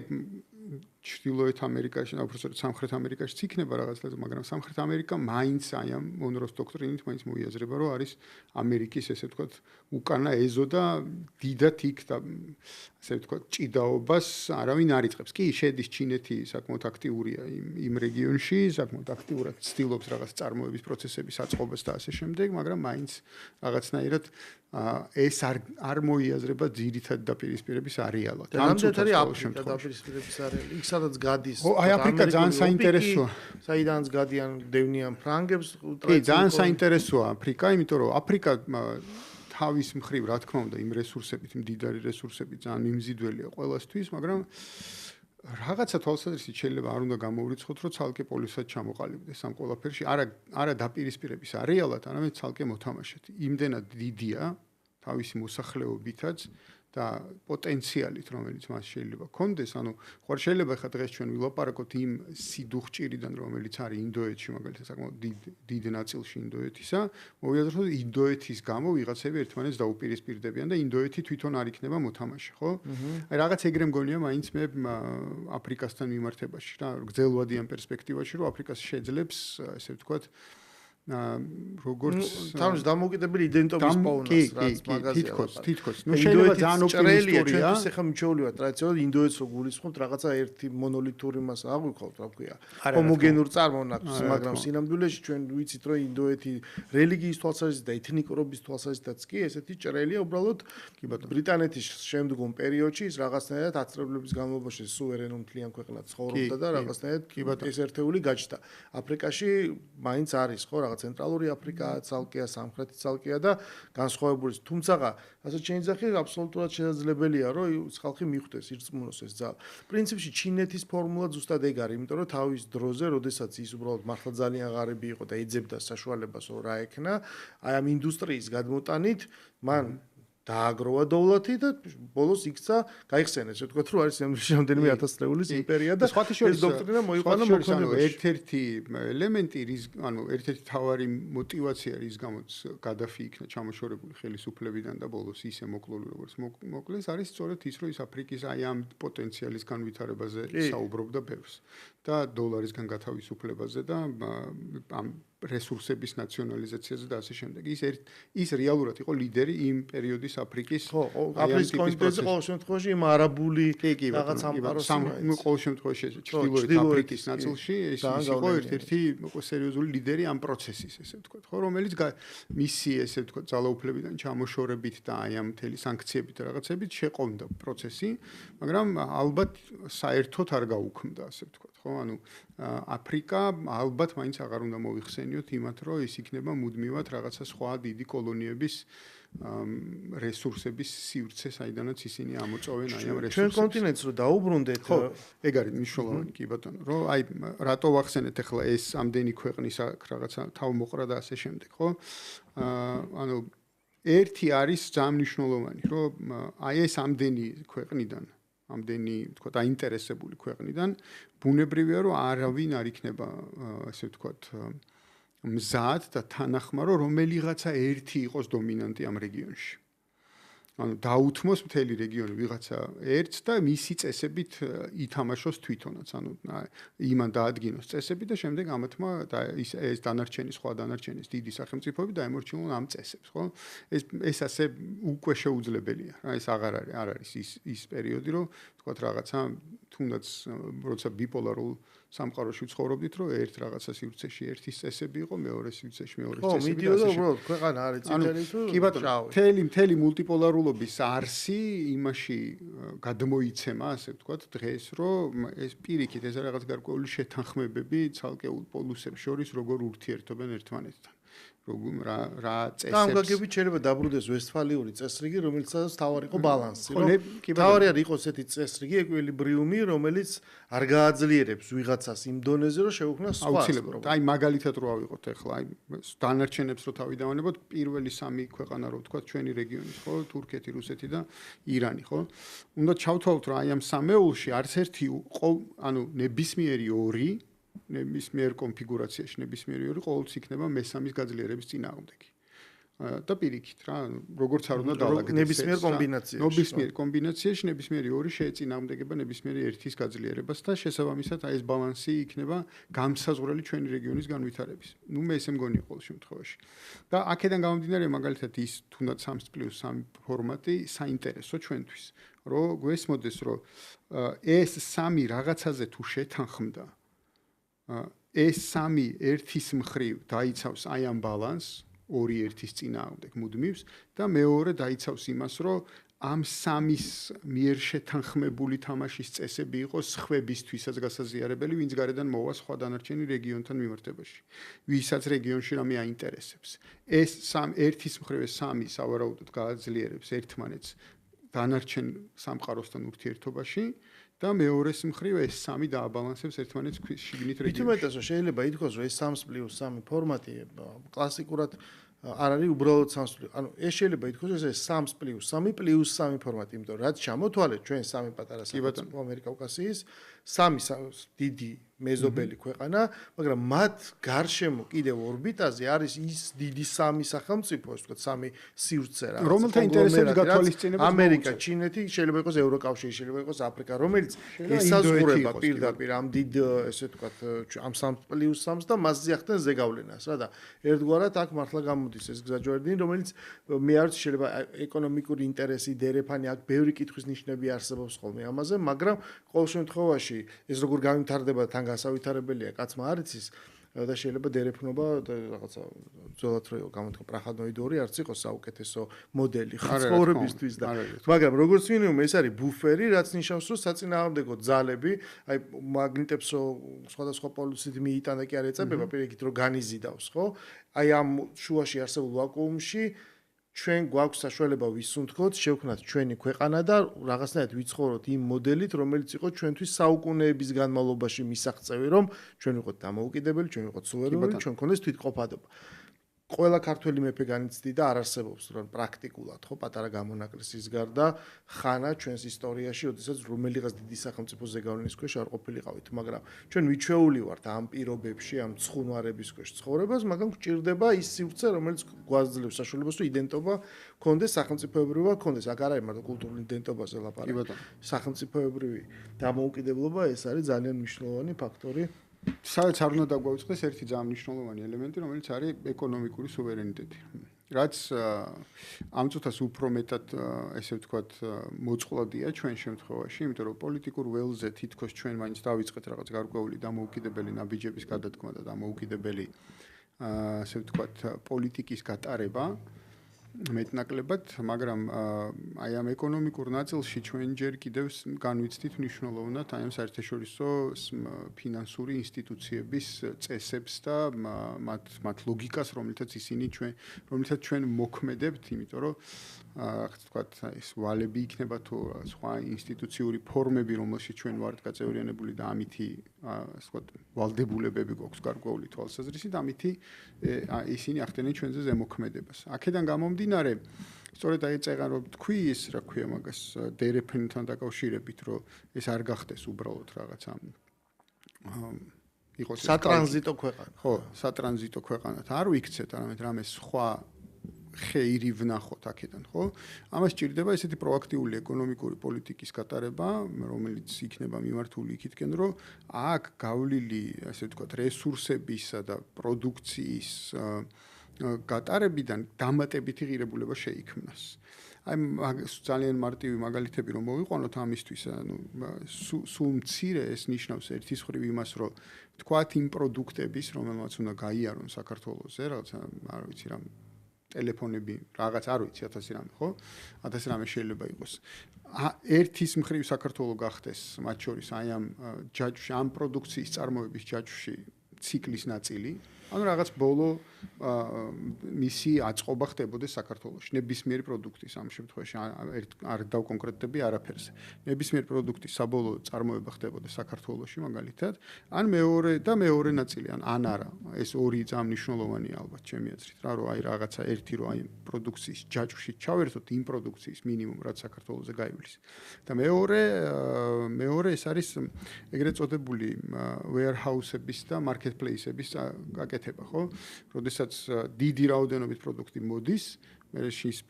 ჩრდილოეთ ამერიკაში, უბრალოდ სამხრეთ ამერიკაშიც იქნება რაღაცა, მაგრამ სამხრეთ ამერიკა მაინც აი ამ მონროს დოქტრინით მაინც მოიაზრება, რომ არის ამერიკის ესე ვთქვათ უკანა ეზო და დიდად იქ და ასე ვთქვათ ჭიდაობას არავინ არ იწყებს. კი, შედის ჩინეთი საკმაოდ აქტიურია იმ რეგიონში, საკმაოდ აქტიურად ცდილობს რაღაც წარმოების პროცესების აწყობას და ასე შემდეგ, მაგრამ მაინც რაღაცნაირად ეს არ მოიაზრება ძირითად დაპირისპირების არეალად. რამდენად არის აფრიკა დაპირისპირების არეალი? იქ სადაც გადის. აი აფრიკა ძალიან საინტერესოა. საიდანაც გადიან დევნიან ფრანგებს. კი, ძალიან საინტერესოა აფრიკა, იმიტომ რომ აფრიკა თავის მხრივ, რა თქმა უნდა, იმ რესურსებით, მდიდარი რესურსებით ძალიან მიმზიდველია ყველასთვის, მაგრამ რაღაცა თვალსაზრისით შეიძლება არ უნდა გამოვრიცხოთ, რომ ცალკე პოლისად ჩამოყალიბდეს ამ ყველაფერში, არა დაპირისპირების არეალად, არამედ ცალკე მოთამაშედ. იმდენად დიდია თავისი მოსახლეობითაც და პოტენციალით, რომელიც მას შეიძლება ჰქონდეს, ანუ ხარ შეიძლება ხა დღეს ჩვენ ვილაპარაკოთ იმ სიდუხჭირიდან, რომელიც არის ინდოეთში, მაგალითად, საკმაოდ დიდ ნაწილში ინდოეთისა, მოვიაზროთ, რომ ინდოეთის გამო ვიღაცები ერთმანეთს დაუპირისპირდებიან და ინდოეთი თვითონ არ იქნება მოთამაშე, ხო? აი რაღაც ეგრე მგონია მაინც მე აფრიკასთან მიმართებაში, რა, გრძელვადიან პერსპექტივაში, რომ აფრიკას შეძლებს, ესე ვთქვათ, როგორც თამაშ დამოუკიდებელი იდენტობის პოვნას, რაც მაგაზია. თითქოს. ნუ შეიძლება ძალიან ოპტიმისტურია. ჩვენთვის ახლა მიჩვეულია ტრადიციულად ინდოეთს რო გულისხმობთ, რაღაცა ერთი მონოლითური მასა აღვიქოთ, რა ვქვია. ჰომოგენურ წარმონაქმნს, მაგრამ სინამდვილეში ჩვენ ვიცით, რომ ინდოეთი რელიგიის თვალსაზრისით და ეთნიკურობის თვალსაზრისითაც კი ესეთი ჭრელია, უბრალოდ ბრიტანეთის შემდგომ პერიოდში ის რაღაცნაირად აცრებლების განმავლობაში სუვერენულ მთლიან ქვეყნად ცხოვრობდა და რაღაცნაირად ეს ერთეული გაჩნდა. აფრიკაში მაინც არის ხო რაღაც ცენტრალური აფრიკა ცალკეა, სამხრეთი ცალკეა და განსხვავებული. თუმცა, ასე შეიძლება აბსოლუტურად შესაძლებელია, რომ ხალხი მიხვდეს, ირწმუნოს ეს ძალა. პრინციპში ჩინეთის ფორმულა ზუსტად ეგ არის, იმიტომ რომ თავის დროზე, როდესაც ის უბრალოდ მართლა ძალიან ღარიბი იყო და ეძებდა საშუალებას, რომ რა ექნა, აი ამ ინდუსტრიის გადმოტანით, მან დააგროვა დოვლათი და ბოლოს იქცა, გაიხსენეს, ვთქვათ, რომ არის რამდენიმე 1000 წლეულის იმპერია და ეს დოქტრინა მოიყვანა მოქმედებაში. ერთ-ერთი 엘ემენტი, ანუ ერთ-ერთი თავარი мотиваცია, რის გამოც გადაფი იქნა ჩამოშორებული ხელისუფლებიდან და ბოლოს ისე მოკლული, როგორც მოკლეს, არის სწორედ ის, რომ ის აფრიკის აი ამ პოტენციალის განვითარებაზე საუბრობდა ბევრს და დოლარისგან გათავისუფლებაზე და ამ რესურსების ნაციონალიზაციაზე და ასე შემდეგ. ის რეალურად იყო ლიდერი იმ პერიოდის აფრიკის აფრიკის კონტინენტზე ყოველ შემთხვევაში იმ არაბული რაღაც ამპაროს ყოველ შემთხვევაში ჩრდილოეთ აფრიკის ნაწილში ის იყო ერთ-ერთი სერიოზული ლიდერი ამ პროცესის, ესე ვთქვათ, ხო, რომელიც მისი, ესე ვთქვათ, ძალაუფლებიდან ჩამოშორებით და აი ამ მთელი სანქციებით და რაღაცებით შეყოვნდა პროცესი, მაგრამ ალბათ საერთოდ არ გაუქმდა, ასე ვთქვათ, ხო, ანუ აფრიკა ალბათ მაინც აღარ უნდა მოიხსენიოთ იმათ, რომ ის იქნება მუდმივად რაღაცა სხვა დიდი კოლონიების რესურსების სივრცე, საიდანაც ისინი ამოწოვენ აი ამ რესურსებს. ჩვენ კონტინენტს რო დაუბრუნდეთ, ხო, ეგ არის მნიშვნელოვანი, კი ბატონო, რომ აი რატო ვახსენეთ ახლა ეს ამდენი ქვეყნის რაღაცა თავმოყრა და ასე შემდეგ, ხო? ანუ ერთი არის ძალიან მნიშვნელოვანი, რომ აი ეს ამდენი ქვეყნიდან ამდენი თქვა დაინტერესებული ქვეყნიდან ბუნებრივია რომ არავინ არ იქნება ასე ვთქვათ მზად და თანახმარო რომელიღაცა ერთი იყოს დომინანტი ამ რეგიონში. ანუ დაუთმოს მთელი რეგიონი ვიღაცა ერთს და მისი წესებით ითამაშოს თვითონაც. ანუ იმან დაადგინოს წესები და შემდეგ ამათმა ეს დანარჩენი სხვა დანარჩენის დიდი სახელმწიფოები დაემორჩილონ ამ წესებს, ხო? ეს ასე უკვე შეუძლებელია. ეს აღარ არის ის პერიოდი, რომ თქვათ რაღაცა თუნდაც როცა ბიპოლარულ სამყაროში ვცხოვრობდით, რომ ერთ რაღაცა სივრცეში ერთის წესები იყო, მეორე სივრცეში მეორეს წესები. ხო, მიდიოდა უბრალოდ ქვეყანა არის წითელი თუ კი ბატონო, მთელი მულტიპოლარულობის არსი იმაში გადმოიცემა, ასე ვთქვათ, დღეს, რომ ეს პირიქით ეს რაღაც გარკვეული შეთანხმებები ცალკეულ პოლუსებს შორის როგორ ურთიერთობენ ერთმანეთთან. რა წესებს ამ გაგებით შეიძლება დაბრუნდეს ვესტფალიური წესრიგი, რომელიცაც თავარი იყო ბალანსი, რომ თავარი არ იყოს ესეთი წესრიგი, ეკვილიბრიუმი, რომელიც არ გააძლიერებს ვიღაცას იმ დონეზე, რომ შეუქმნას სხვა. აუცილებლად. აი მაგალითად რო ავიღოთ ახლა, აი დანარჩენებს რო თავი დავანებოთ, პირველი სამი ქვეყანა რო ვთქვათ, ჩვენი რეგიონის, ხო, თურქეთი, რუსეთი და ირანი, ხო? უნდა ჩავთვალოთ, რომ აი ამ სამეულში არც ერთი ანუ ნებისმიერი ორი ნებისმიერ კონფიგურაციაში ნებისმიერი ორი ყოველთვის იქნება მესამის გაძლიერების წინააღმდეგი. და პირიქით რა, როგორც არ უნდა დაალაგდეს ნებისმიერ კომბინაციაში. ნებისმიერ კომბინაციაში ნებისმიერი ორი შეეწინააღმდეგება ნებისმიერი ერთის გაძლიერებას და შესაბამისად აი ეს ბალანსი იქნება გამსაზღვრელი ჩვენი რეგიონის განვითარების. ნუ მე ესე მგონია ყოველ შემთხვევაში. და აქედან გამომდინარე მაგალითად ის თუნდაც 3+3 ფორმატი საინტერესო ჩვენთვის, რომ გვესმოდეს, რომ ეს სამი რაღაცაზე თუ შეთანხმდა ეს სამი ერთის მხრივ დაიცავს აი ამ ბალანსს, ორი ერთის წინააღმდეგ მუდმივს და მეორე დაიცავს იმას, რომ ამ სამის მიერ შეთანხმებული თამაშის წესები იყოს სხვებისთვისაც გასაზიარებელი, ვინც გარედან მოვა სხვა დანარჩენი რეგიონთან მიმართებაში. ვისაც რეგიონში რამე აინტერესებს. ეს ერთის მხრივ ეს სამი სავარაუდოდ გააძლიერებს ერთმანეთს დანარჩენ სამყაროსთან ურთიერთობაში. და მეორეს მხრივ ეს სამი დააბალანსებს ერთმანეთს შიგნით რეგიონში. მithumetas შეიძლება ითქვას, რომ ეს 3+3 ფორმატი კლასიკურად არ არის უბრალოდ სამსვლელი. ანუ ეს შეიძლება ითქვას ეს 3+3+3 ფორმატი, იმიტომ რომ რაც ჩამოთვალეთ ჩვენ სამი პატარა სახელმწიფო ამერიკა-კავკასიის, სამი დიდი მეზობელი ქვეყანა, მაგრამ მათ გარშემო კიდევ ორბიტაზე არის ის დიდი სამი სახელმწიფო, ასე ვთქვათ, სამი სივრცე რა. რომელთა ინტერესებს გათვალისწინებაც ამერიკა, ჩინეთი, შეიძლება იყოს ევროკავშირი, შეიძლება იყოს აფრიკა, რომელიც ესაზღვრება პირდაპირ ამ დიდ, ესე ვთქვათ, ამ 3+3-ს და მასზე ახდენ ზეგავლენას რა და ერთგვარად აქ მართლა გამოდის ეს გზაჯვარედინი, რომელიც მე არ ვიცი შეიძლება ეკონომიკური ინტერესი, დერეფანი აქ ბევრი კითხვის ნიშნები არსებობს ხოლმე ამაზე, მაგრამ ყოველ შემთხვევაში ეს როგორ გამიმთარდება თან გასავითარებელია კაცმა არ იცის და შეიძლება დერეფნობა და რაღაცა ძველად რო გამოთქვა პრახადნოიდური არც იყოს საუკეთესო მოდელი ცხოვრებისთვის და მაგრამ როგორც მინიმუმ ეს არის ბუფერი რაც ნიშნავს რომ საწინააღმდეგო ძალები აი მაგნიტებსო სხვადასხვა პოლუსით მიიტანა კი არ ეწებება პირიქით რომ განიზიდავს ხო აი ამ შუაში არსებულ ვაკუუმში ჩვენ გვაქვს საშუალება ვისუნთქოთ, შევქნათ ჩვენი ქვეყანა და რაღაცნაირად ვიცხოვროთ იმ მოდელით, რომელიც იყო ჩვენთვის საუკუნეების განმავლობაში მისაღწევი, რომ ჩვენ ვიყოთ დამოუკიდებელი, ჩვენ ვიყოთ სუვერენული, ჩვენ გქონდეს თვითყოფადობა. ყველა ქართველი მეფე განიცდიდა არ არსებობს რომ პრაქტიკულად ხო პატარა გამონაკლისის გარდა ხანა ჩვენს ისტორიაში, როდესაც რომელიღაც დიდი სახელმწიფოს ზეგავლენის ქვეშ არ ყოფილიყავით, მაგრამ ჩვენ ვიჩვეული ვართ ამ პირობებში, ამ ცხუნვარების ქვეშ ცხოვრებას, მაგრამ გვჭირდება ის სივრცე, რომელიც გვაძლევს საშუალებას, რომ იდენტობა გქონდეს, სახელმწიფოებრივობა გქონდეს. აქ არ არის მარტო კულტურული იდენტობაზე ლაპარაკი. სახელმწიფოებრივი დამოუკიდებლობა ეს არის ძალიან მნიშვნელოვანი ფაქტორი. სადაც არ უნდა დაგვაუწყდეს ერთი ძალიან მნიშვნელოვანი ელემენტი, რომელიც არის ეკონომიკური სუვერენიტეტი. რაც ამ წუთას უფრო მეტად, ესე ვთქვათ, მოწყვლადია ჩვენ შემთხვევაში, იმიტომ რომ პოლიტიკურ ველზე თითქოს ჩვენ მაინც დავიწყეთ რაღაც გარკვეული დამოუკიდებელი ნაბიჯების გადადგმა და დამოუკიდებელი, ესე ვთქვათ, პოლიტიკის გატარება. მეტნაკლებად, მაგრამ აი ამ ეკონომიკურ ნაწილში ჩვენ ჯერ კიდევ განვიცდით მნიშვნელოვნად აი ამ საერთაშორისო ფინანსური ინსტიტუციების წესებს და მათ ლოგიკას, რომელთაც ჩვენ მოქმედებთ, იმიტომ რომ რაღაც თქვათ ეს ვალები იქნება თუ სხვა ინსტიტუციური ფორმები, რომელშიც ჩვენ ვართ გაწევრიანებული და ამითი ასე ვთქვათ ვალდებულებები გვაქვს გარკვეული თვალსაზრისით, ამითი ისინი ახდენენ ჩვენზე ზემოქმედებას. აქედან გამომდინარე, სწორედ აი წეგან რომ თქვი ის, რა ქვია მაგას, დერეფენთან დაკავშირებით, რომ ეს არ გახდეს უბრალოდ რაღაცა იყოს სატრანზიტო ქვეყანა. ხო, სატრანზიტო ქვეყანად არ ვიქცეთ, არამედ რამე სხვა ხეირი ვნახოთ აქედან, ხო? ამას ჭირდება ესეთი პროაქტიული ეკონომიკური პოლიტიკის გატარება, რომელიც იქნება მიმართული იქითკენ, რომ აქ გავლილი, ასე ვთქვათ, რესურსებისა და პროდუქციის გატარებიდან დამატებითი ღირებულება შეიქმნას. აი ძალიან მარტივი მაგალითები რომ მოვიყვანოთ ამისთვის, ანუ სულ მცირე ეს ნიშნავს ერთის მხრივ იმას, რომ თქვათ იმ პროდუქტების, რომელმაც უნდა გაიარონ საქართველოზე, რაღაცა არ ვიცი რა ტელეფონები, რაღაც არ ვიცი 1000 რამე, ხო? 1000 რამე შეიძლება იყოს. ერთის მხრივ საქართველო გახდეს, მათ შორის აი ამ ჯაჭვში, ამ პროდუქციის წარმოების ჯაჭვში ციკლის ნაწილი, ანუ რაღაც ბოლო მისი აწყობა ხდებოდეს საქართველოში. ნებისმიერი პროდუქტის ამ შემთხვევაში არ დავკონკრეტდები არაფერს. ნებისმიერი პროდუქტის საბოლოო წარმოება ხდებოდეს საქართველოში მაგალითად, ან მეორე ნაწილი, ან არა. ეს ორი ძალიან მნიშვნელოვანია ალბათ ჩემი აზრით, რა რომ აი რაღაცა ერთი რომ აი პროდუქციის ჯაჭვში ჩავერთოთ იმ პროდუქციის მინიმუმ რაც საქართველოზე გაივლის. და მეორე ეს არის ეგრეთ წოდებული warehouse-ების და marketplace-ების გაკეთება, ხო? როდესაც დიდი რაოდენობით პროდუქტი მოდის, მე შის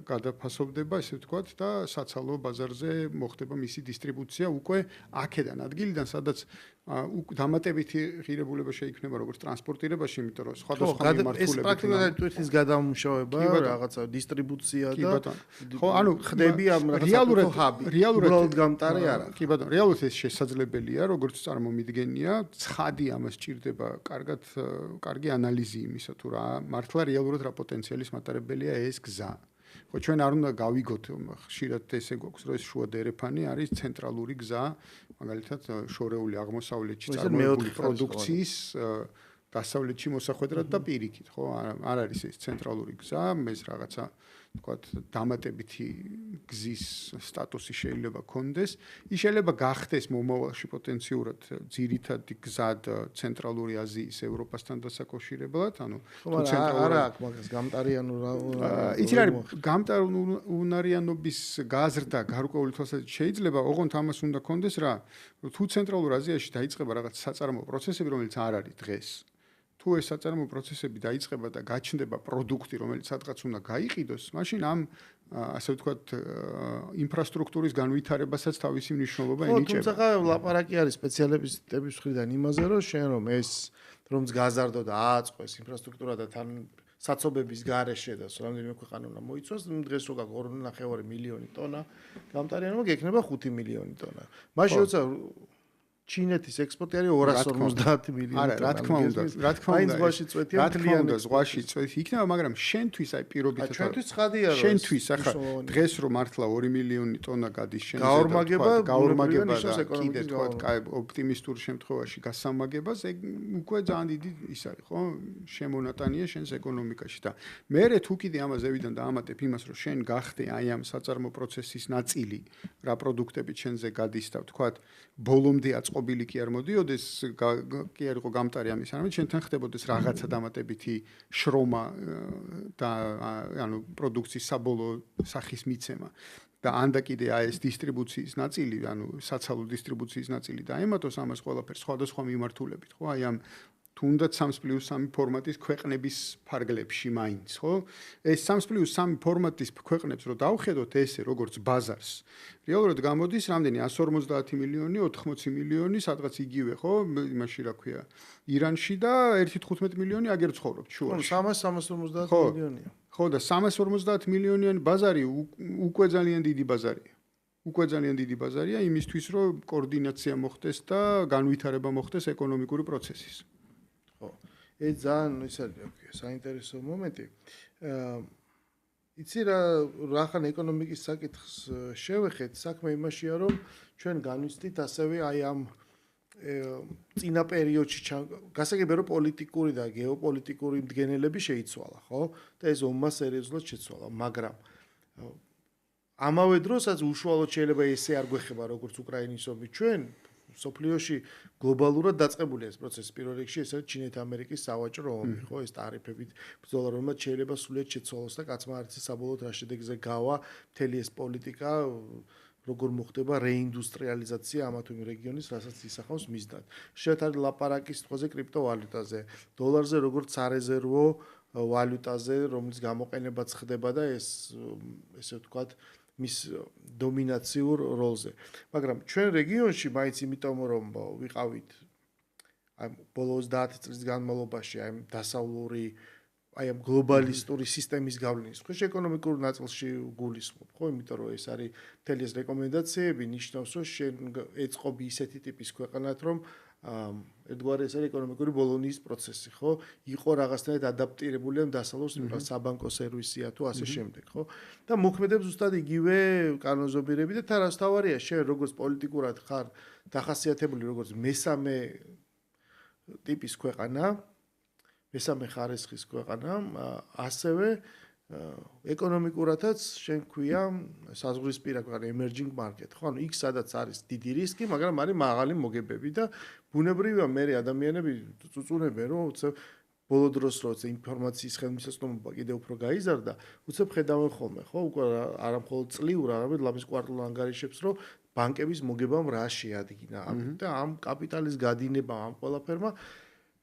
გადაფასოვდება, ესე ვთქვათ, და საცალო ბაზარზე მოხდება მისი დისტრიბუცია უკვე აქედან ადგილიდან, სადაც დამატებითი ღირებულება შეიქმნება როგორც ტრანსპორტირებაში, იმიტომ რომ სხვადასხვა მიმართულებით. ეს პრაქტიკულად ტვირთის გადამუშავება, რაღაცა დისტრიბუცია და ხო, ანუ ხდები ამ რაღაცა ჰაბი. რეალურად გამტარი არა. კი ბატონო, რეალურად ეს შესაძლებელია, როგორც წარმომიდგენია, ცხადი ამას ჭირდება კარგი ანალიზი იმისა, თუ რა მართლა რეალურად რა პოტენციალის მატარებელია ეს გზა. ხო, ჩვენ არ უნდა გავიგოთ, ხშირად ესე გვაქვს, რომ ეს შუა დერეფანი არის ცენტრალური გზა, მაგალითად, შორეული აღმოსავლეთში წარმოებული პროდუქციის დასავლეთში მოსახვედრად და პირიქით, ხო? არ არის ეს ცენტრალური გზა, ეს რაღაცა ვთქვათ, დამატებითი გზის სტატუსი შეიძლება კონდეს. ის შეიძლება გახდეს მომავალში პოტენციურად ძირითადი გზად ცენტრალური აზიის ევროპასთან დასაკავშირებლად, ანუ არა აქვს მაგას იცი რა არის გამტარუნარიანობის გაზრდა გარკვეული თვალსაზრისით შეიძლება, ოღონდ ამას უნდა კონდეს რა, თუ ცენტრალურ აზიაში დაიწყება რაღაც საწარმოო პროცესები, რომელიც არ არის დღეს. თუ ეს საწარმოო პროცესები დაიწყება და გაჩნდება პროდუქტი, რომელიც სადღაც უნდა გაიყიდოს, მაშინ ამ ასე ვთქვათ ინფრასტრუქტურის განვითარებასაც თავისი მნიშვნელობა ენიჭება. თუმცა ლაპარაკი არის სპეციალისტების მხრიდან იმაზე, რომ შენ რომ ეს რომც გაზარდო და ააწყოს ინფრასტრუქტურა და თან საცობების გარეშე და რამდენიმე ქვეყანა უნდა მოიცვას, დღეს რო გაქვს 2.5 მილიონი ტონა გამტარიანობა, გექნება 5 მილიონი ტონა. მაშინ როცა ჩინეთის ექსპორტი არის 250 მილიონი ტონა. არა, რა თქმა უნდა. აი ზღვაში წვეთია მთლიანი ზღვაში წვეთი იქნება, მაგრამ შენთვის აი პირობითად ჩვენთვის ცხადია რომ შენთვის ახლა დღეს რომ მართლა 2 მილიონი ტონა გადის შენზე გაორმაგება კიდე თქვა ოპტიმისტურ შემთხვევაში გასამაგებას, ეგ უკვე ძალიან დიდი ის არის, ხო? შემონატანია შენს ეკონომიკაში და მერე თუ კიდე ამაზე ვიდან დაამატებ იმას, რომ შენ გახდე აი ამ საწარმო პროცესის ნაწილი, რა პროდუქტები შენზე გადის და თქვა ბოლომდე ყოფილი კი არ მოდიოდეს, კი არ იყო გამტარი ამის, არამედ შენთან ხდებოდეს რაღაცა დამატებითი შრომა და ანუ პროდუქციის საბოლოო სახის მიცემა. და ანდა კიდე ეს დისტრიბუციის ნაწილი, ანუ საცალო დისტრიბუციის ნაწილი დაემატოს ამას ყველაფერს სხვადასხვა მიმართულებით, ხო? აი ამ თუნდაც 3+3 ფორმატის ქვეყნების ფარგლებში მაინც, ხო? ეს 3+3 ფორმატის ქვეყნებს რო დავხედოთ ესე როგორც ბაზარს, რეალურად გამოდის რამდენი 150 მილიონი, 80 მილიონი, სადღაც იგივე, ხო? იმაში რა ქვია, ირანში და 1.15 მილიონი აგერ ცხოვრობთ შუაში. 350 მილიონია. ხო და 350 მილიონიანი ბაზარი უკვე ძალიან დიდი ბაზარია. უკვე ძალიან დიდი ბაზარია იმისთვის, რომ კოორდინაცია მოხდეს და განვითარება მოხდეს ეკონომიკური პროცესის. ეს ძალიან ის არის, საინტერესო მომენტი. იცი რა ხან ეკონომიკის საკითხს შევეხეთ, საქმე იმაშია, რომ ჩვენ განვიცდით ასევე აი ამ წინა პერიოდში გასაგებია რომ პოლიტიკური და გეოპოლიტიკური მდგენელები შეიცვალა, ხო? და ეს ომმა სერიოზულად შეცვალა, მაგრამ ამავე დროსაც უშუალოდ შეიძლება ესე არ გვეხება როგორც უკრაინის ომი ჩვენ სოფლიოში გლობალურად დაწყებული ეს პროცესი პირველ რიგში ეს არის ჩინეთ-ამერიკის სავაჭრო ომი, ხო, ეს ტარიფებით ბრძოლა, რომელმაც შეიძლება სულიად შეცვალოს და კაცმა არ იცის საბოლოოდ რა შედეგზე გავა მთელი ეს პოლიტიკა, როგორ მოხდება რეინდუსტრიალიზაცია ამა თუ იმ რეგიონის, რასაც ისახავს მიზნად. შეიძლება არის ლაპარაკი სიტყვაზე კრიპტოვალუტაზე, დოლარზე როგორც სარეზერვო ვალუტაზე, რომლის გამოყენებაც ხდება და ესე ვთქვათ მის დომინაციურ როლზე. მაგრამ ჩვენ რეგიონში მაინც იმიტომ რომ ვიყავით აი ბოლო 30 წლის განმავლობაში აი დასავლური აი ამ გლობალისტური სისტემის გავლენის ხო ეკონომიკურ ნაწილში გულისხმობ, ხო, იმიტომ რომ ეს არის მთელი ეს რეკომენდაციები ნიშნავს, რომ შენ ეწყობი ისეთი ტიპის ქვეყანად, რომ ერთგვარი ეს არის ეკონომიკური ბოლონიის პროცესი, ხო? იყო რაღაცნაირად ადაპტირებული ამ დასავლურს, საბანკო სერვისია თუ ასე შემდეგ, ხო? და მოქმედებს ზუსტად იგივე კანონზომიერები და თარასთავარია, შენ როგორც პოლიტიკურად ხარ დახასიათებული როგორც მესამე ტიპის ქვეყანა, მესამე ხარისხის ქვეყანა, ასევე ეკონომიკურადაც შენ ქვია საზღვრისპირა ქვეყანა emerging market, ხო? ანუ იქ სადაც არის დიდი რისკი, მაგრამ არის მაღალი მოგებები და ბუნებრივია მე ადამიანები წუწუნებენ, რომ ბოლო დროს როცა ინფორმაციის ხელმისაწვდომობა კიდევ უფრო გაიზარდა, უცებ ხედავენ ხოლმე, ხო? უკვე არა მხოლოდ წლიურ, არამედ ლამის კვარტალ ანგარიშებს, რომ ბანკების მოგებამ რა შეადგინა და ამ კაპიტალის გადინება ამ ყველაფერმა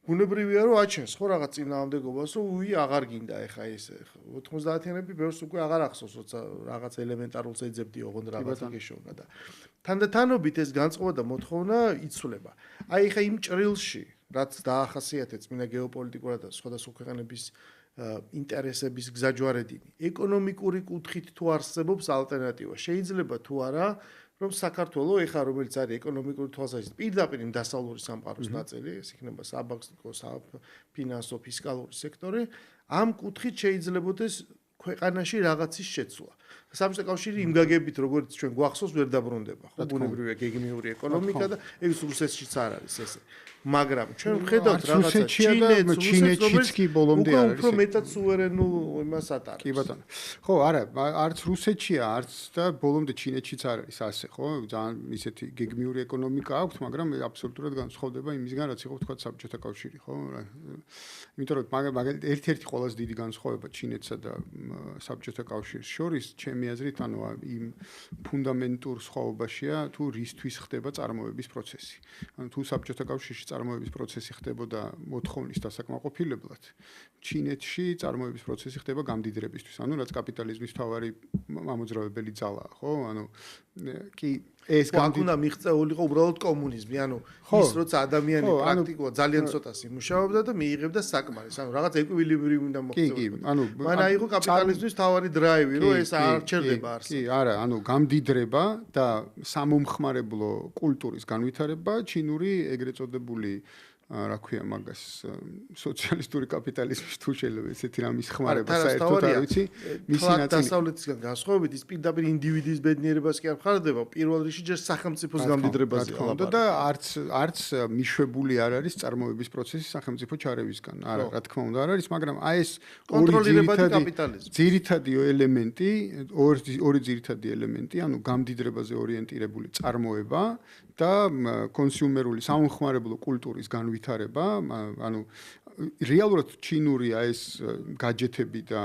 ბუნებრივია რომ აჩენს ხო რაღაც წინააღმდეგობას, რომ უი აღარ გინდა ეხა ეს 90-იანები ბევრს უკვე აღარ ახსოვს, როცა რაღაც ელემენტარულს ეძებდი ოღონდ რაღაცა გეშოვნა და თანდათანობით ეს განწყობა და მოთხოვნა იცვლება. აი ეხა იმ ჭრილში, რაც დაახასიათეთ წინა გეოპოლიტიკურად და სხვადასხვა ქვეყნების ინტერესების გზაჯვარედინი, ეკონომიკური კუთხით თუ არსებობს ალტერნატივა, შეიძლება თუ არა რომ საქართველოს ეხა რომელიც არის ეკონომიკური თვალსაზრისით პირდაპირ იმ დასავლური სამყაროს ნაწილი, ეს იქნება საბანკო, საფინანსო, ფისკალური სექტორი, ამ კუთხით შეიძლებოდეს ქვეყანაში რაღაცის შეცვლა. საბჭოთა კავშირი იმ გაგებით, როგორც ჩვენ გვახსოვს, ვერ დაბრუნდება, ხო, ბუნებრივია გეგმიური ეკონომიკა და ეს რუსეთშიც არ არის ესე. მაგრამ ჩვენ ვხედავთ რაღაცა ჩინეთშიც კი ბოლომდე არ არის. უფრო მეტად სუვერენულ იმას ატარებს. კი ბატონო. ხო, არა, არც რუსეთშია, არც და ბოლომდე ჩინეთშიც არ არის ასე, ხო? ძალიან ისეთი გეგმიური ეკონომიკა აქვს, მაგრამ აბსოლუტურად განსხვავდება იმისგან, რაც იყო თქვა საბჭოთა კავშირი, ხო? იმიტომ რომ მაგალითად ერთ-ერთი ყველაზე დიდი განსხვავება ჩინეთსა და საბჭოთა კავშირის შორის, ჩემი აზრით, ანუ იმ ფუნდამენტურ სხვაობაშია, თუ რისთვის ხდება წარმოების პროცესი. ანუ თუ საბჭოთა კავშირში წარმოების პროცესი ხდებოდა მოთხოვნის დასაკმაყოფილებლად, ჩინეთში წარმოების პროცესი ხდება გამდიდრებისთვის, ანუ რაც კაპიტალიზმის მთავარი ამოძრავებელი ძალაა, ხო? ანუ კი ეს გამდიდრება მიღწეულიყო უბრალოდ კომუნიზმი, ანუ ის როცა ადამიანი პრაქტიკულად ძალიან ცოტას იმუშავებდა და მიიღებდა საკმარის, ანუ რაღაც ეკვილიბრიუმი უნდა მოხდეს. ანუ მან აიღო კაპიტალიზმის მთავარი დრაივი, რომ ეს არ ჩერდება არსად. კი, არა, ანუ გამდიდრება და სამომხმარებლო კულტურის განვითარება ჩინური ეგრეთ წოდებული რა ქვია მაგას სოციალისტური კაპიტალიზმის თუ შეიძლება ესეთი რამის ხმარება საერთოდ არ ვიცი მისი ნაწილი დასავლეთისგან განსხვავებით ის პირდაპირ ინდივიდის ბედნიერებას კი არ ხარდება პირველ რიგში ჯერ სახელმწიფოს გამდიდრებაზე და არც მიშვებული არ არის წარმოების პროცესი სახელმწიფო ჩარევისგან არა რა თქმა უნდა არ არის მაგრამ აი ეს კონტროლირებადი კაპიტალიზმი ძირითადი ელემენტი ორი ძირითადი ელემენტი ანუ გამდიდრებაზე ორიენტირებული წარმოება და კონსიუმერული სამომხმარებლო კულტურის განვითარება, ანუ რეალურად ჩინურია ეს გაჯეთები და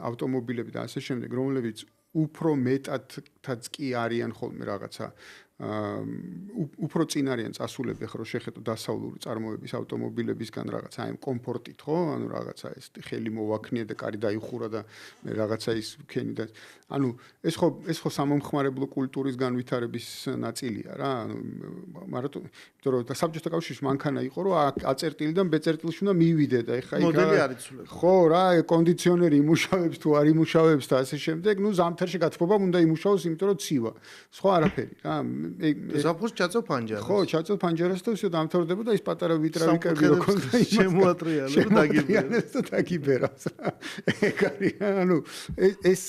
ავტომობილები და ასე შემდეგ, რომლებიც უფრო მეტადაც კი არიან ხოლმე რაღაცა უფრო წინ არიან წასულები ხო შეხედო დასავლური წარმოების ავტომობილებისგან რაღაცა აი კომფორტით ხო ანუ რაღაცა ეს ხელი მოვაქნია და კარი დაიხურა და მე რაღაცა ის ვქენი და ანუ ეს ხო სამომხმარებლო კულტურის განვითარების ნაწილია რა ანუ მაგრამ იმიტომ რომ საბჭოთა კავშირში მანქანა იყო რომ აწერტილიდან ბეწერტილში უნდა მივიდე და ეხა იქ მოდელი არ იცვლება ხო რა კონდიციონერი იმუშავებს თუ არ იმუშავებს და ასე შემდეგ ნუ ზამთარში გათბობამ უნდა იმუშაოს იმიტომ რომ ცივა სხვა არაფერი რა ზაფხულს ჩაწევ ფანჯარას. ხო, ჩაწევ ფანჯარას და ისე დამთავრდება და ის პატარა ვიტრავიკები რო ქონდა შემოატრიალებ და დაგიბერავს. ეგ არის, ანუ ეს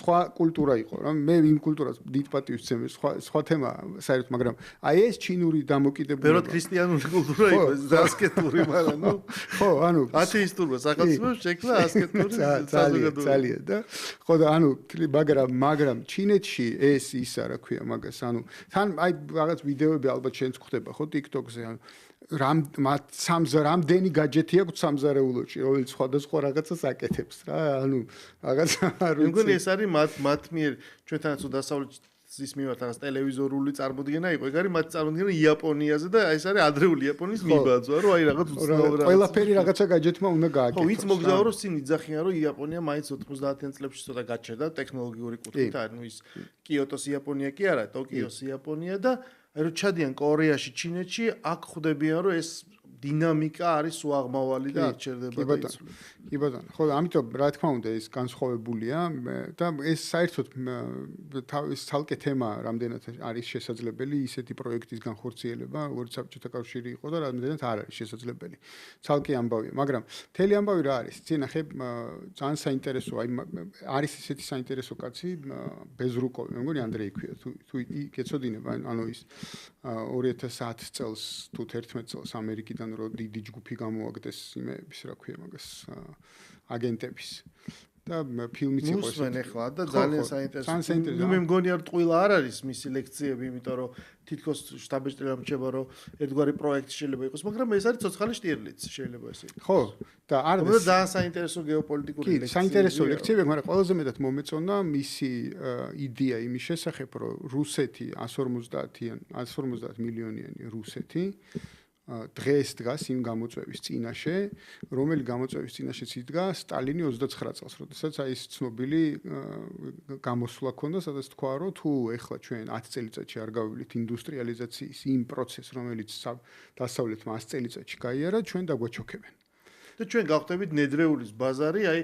სხვა კულტურა იყო რა. მე იმ კულტურას დიდ პატივს ვცემ, სხვა თემა საერთოდ, მაგრამ აი ეს ჩინური დამოკიდებულება. ბეროთ ქრისტიანული კულტურა იყო, ასკეტური, მაგრამ ნუ ხო, ანუ ათეისტურმა სახელმწიფოს შექმნა ასკეტური საზოგადოება. ძალიან და ხო და ანუ მაგრამ ჩინეთში ეს ისა რა ქვია მაგას, ანუ თან აი რაღაც ვიდეოები ალბათ შენც ხვდება ხო TikTok-ზე ან რამდენი გაჯეთი აქვს სამზარეულოში რომელიც სხვადასხვა რაღაცას აკეთებს რა ანუ რაღაცა არ ვიცი. მე მგონი ეს არის მათ მიერ ჩვენთანაც დასავლეთის მიმართ რაღაც ტელევიზორული წარმოდგენა იყო. ეგ არის მათი წარმოდგენა იაპონიაზე და ეს არის ადრეული იაპონიის მიბაძვა რომ აი რაღაც უცნაური ყველაფერი რაღაცა გაჯეთმა უნდა გააკეთოს. ხო ვინც მოგზაურობს წინ იძახიან რომ იაპონია მაინც 90-იან წლებში ცოტა გაჩერდა ტექნოლოგიური კუთხით ანუ ის კიოტოს იაპონია კი არა ტოკიოს იაპონია და აი რომ ჩადიან კორეაში ჩინეთში აქ ხვდებიან რომ ეს დინამიკა არის უაღმავალი და არ ჩერდება და იცვლება. კი ბატონო. ხო, ამიტომ რა თქმა უნდა ეს განსხვავებულია და ეს საერთოდ თავის ცალკე თემა რამდენად არის შესაძლებელი ისეთი პროექტის განხორციელება, როგორც საბჭოთა კავშირი იყო და რამდენად არ არის შესაძლებელი. ცალკე ამბავია, მაგრამ მთელი ამბავი რა არის? წინახე ძალიან საინტერესო, აი არის ისეთი საინტერესო კაცი ბეზრუკოვი, მე მგონი ანდრეი ქვია, თუ გეცოდინება, ანუ ის 2010 წელს თუ 11 წელს ამერიკიდან რომ დიდი ჯგუფი გამოაგდეს იმების რა ქვია მაგას აგენტების და ფილმიც იყო ეს. მუსმენ ახლა და ძალიან საინტერესო. მე მგონი არ ტყუილა არ არის მისი ლექციები, იმიტომ რომ თითქოს შტაბ-ჭრილად მრჩება რომ ერთგვარი პროექტი შეიძლება იყოს, მაგრამ ეს არის ცოცხალი შტირლიც შეიძლება ესე იყოს. ხო, და არის ძალიან საინტერესო გეოპოლიტიკური ლექცია. კი, საინტერესო ლექციები, მაგრამ ყველაზე მეტად მომეწონა მისი იდეა იმის შესახებ, რომ რუსეთი 150 მილიონიანი რუსეთი დღეს დგას იმ გამოწვევის წინაშე, რომელი გამოწვევის წინაშეც იდგა სტალინი 29 წელს, როდესაც აი ეს ცნობილი გამოსვლა ქონდა, სადაც თქვა, რომ თუ ეხლა ჩვენ 10 წელიწადში არ გავივლით ინდუსტრიალიზაციის იმ პროცესს, რომელიც დასავლეთმა 100 წელიწადში გაიარა, ჩვენ დაგვაჩოქებენ. და ჩვენ გავხდებით ნედრეულის ბაზარი, აი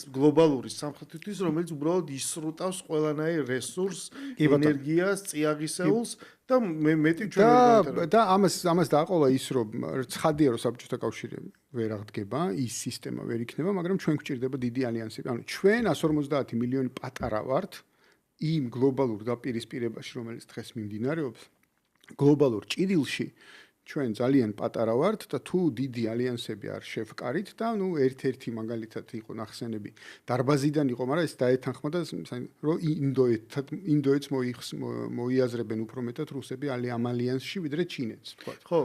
გლობალური სამხრეთის, რომელიც უბრალოდ ისრუტავს ყველანაირ რესურსს, ენერგიას, წიაღისეულს და მეტი ჩვენ და ამას დააყოლა ის რომ ცხადია რომ საბჭოთა კავშირი ვერ აღდგება, ის სისტემა ვერ იქნება, მაგრამ ჩვენ გვჭირდება დიდი ალიანსები. ანუ ჩვენ 150 მილიონი პატარა ვართ იმ გლობალურ დაპირისპირებაში, რომელიც დღეს მიმდინარეობს, გლობალურ ჭიდილში ჩვენ ძალიან პატარა ვართ და თუ დიდი ალიანსები არ შევკარით და ერთ-ერთი მაგალითად იყო ნახსენები დარბაზიდან იყო, მაგრამ ეს დაეთანხმდა რომ ინდოეთს მოიაზრებენ უფრო მეტად რუსები ამ ალიანსში ვიდრე ჩინეთს, თქვა. ხო,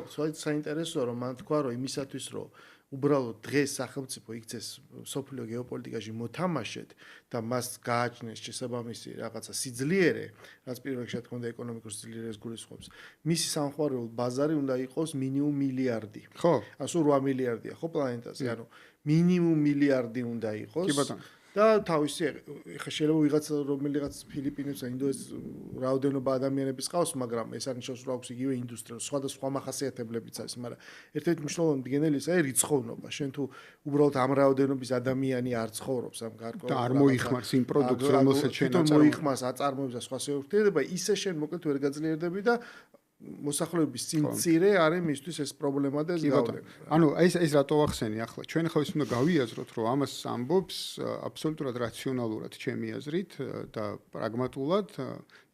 საინტერესოა რომ მან თქვა რომ იმისათვის რომ უბრალოდ დღეს სახელმწიფო იქცეს სოფლიო გეოპოლიტიკაში მოთამაშედ და მას გააჩნეს შესაბამისი რაღაცა სიძლიერე, რაც პირველ რიგში თქმა უნდა ეკონომიკურ სიძლიერეს გულისხმობს. მისი სამხმარებლო ბაზარი უნდა იყოს მინიმუმ მილიარდი. ხო. ასო 8 მილიარდია ხო პლანეტაზე, ანუ მინიმუმ მილიარდი უნდა იყოს. კი ბატონო. და თავისი ეხა შეიძლება ვიღაცა რომელიღაც ფილიპინებს ან ინდოეთს რაოდენობა ადამიანების ყავს, მაგრამ ეს არნიშნავს რომ აქვს იგივე ინდუსტრია, სხვადასხვა მახასიათებლებიც არის, მაგრამ ერთ-ერთი მნიშვნელოვანი მდგენელი ისაა რიცხოვნობა. შენ თუ უბრალოდ ამ რაოდენობის ადამიანი არ ცხოვრობს ამ გარკვეულ და არ მოიხმარს იმ პროდუქტს, რომელსაც შენ მოიხმარს აწარმოებს და სხვა შეურთიერთობა, ისე შენ მოკლედ ვერ გაძლიერდები და მოსახლეობის სიმცირე არის მისთვის ეს პრობლემა და ეს გავლენა. ანუ ეს რატო ახსენი ახლა? ჩვენ ახლა ის უნდა გავიაზროთ, რომ ამას ამბობს აბსოლუტურად რაციონალურად ჩემი აზრით და პრაგმატულად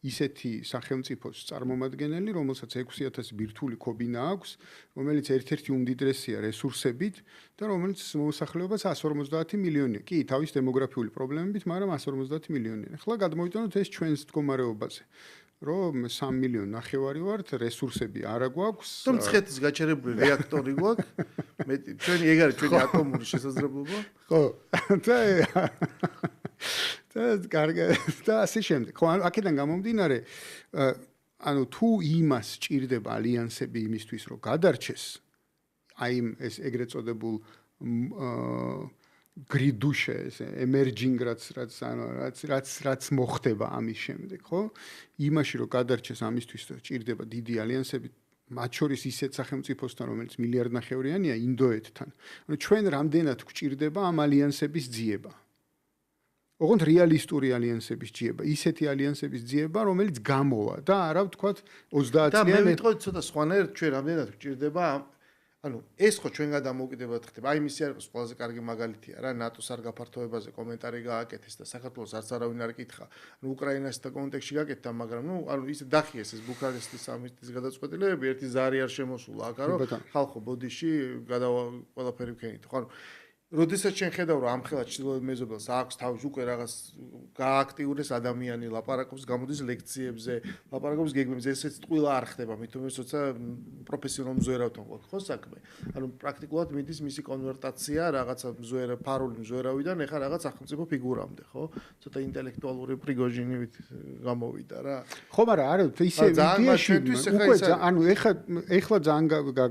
ისეთი სახელმწიფოს წარმომადგენელი, რომელსაც 6000 ბირთვული ქობინა აქვს, რომელიც ერთ-ერთი უმდიდრესია რესურსებით და რომელიც მოსახლეობას 150 მილიონია. კი, თავის დემოგრაფიული პრობლემებით, მაგრამ 150 მილიონია. ახლა გადმოვიტანოთ ეს ჩვენს მდგომარეობაზე. რომ 3 მილიონი ნახევარი ვართ, რესურსები არა გვაქვს. თუ მცხეთის გაჩერებული რეაქტორი გვაქვს, მეტი ჩვენი ეგ არის ჩვენი ატომური შესაძლებლობა. ხო. და ასე შემდეგ. ხო, აქედან გამომდინარე, ანუ თუ იმას ჭირდება ალიანსები იმისთვის, რომ გადარჩეს აი ეს ეგრეთ წოდებულ გრიდუშე ეს emerging რაც მოხდება ამის შემდეგ, ხო? იმაში რომ გადარჩეს ამისთვის ჭირდება დიდი ალიანსები, მათ შორის ისეთ სახელმწიფოსთან, რომელიც მილიარდნახევრიანია, ინდოეთთან. ანუ ჩვენ რამდენად გვჭირდება ამ ალიანსების ძიება? ოღონდ რეალისტური ალიანსების ძიება, ისეთი ალიანსების ძიება, რომელიც გამოვა და არა ვთქვათ 30 წლიანი. და მე ვიტყოდი ცოტა სხვანაირად, ჩვენ რამდენად გვჭირდება ანუ ეს ხო ჩვენ გადამოუკიდებლად ხდება. აი მისი არის ყველაზე კარგი მაგალითია რა, ნატოს არ გაფართოებაზე კომენტარი გააკეთეს და საქართველოს არც არავინ არ კითხა. ანუ უკრაინასთან კონტექსტში გაკეთდა, მაგრამ ანუ ისე დახიეს ეს ბუქარესტის სამიტის გადაწყვეტილებები, ერთი ზარი არ შემოსულა აქ, რომ ხალხო ბოდიში ყველაფერი ვქენით. ხო, ანუ როდესაც შენ ხედავ რომ ამხელა ჩრდილოეთ მეზობელს აქვს თავის უკვე რაღაც გააქტიურეს ადამიანი ლაპარაკობს, გამოდის ლექციებზე, ლაპარაკობს გეგმებზე, ესეც ტყუილა არ ხდება, მით უმეტეს როცა პროფესიონალ მზვერავთან გვაქვს ხო საქმე. ანუ პრაქტიკულად მიდის მისი კონვერტაცია რაღაცა ფარული მზვერავიდან ეხა რაღაც სახელმწიფო ფიგურამდე, ხო? ცოტა ინტელექტუალური პრიგოჟინივით გამოვიდა რა. ხო, მაგრამ არა, ისე იდეაში უკვე ანუ ეხლა ძალიან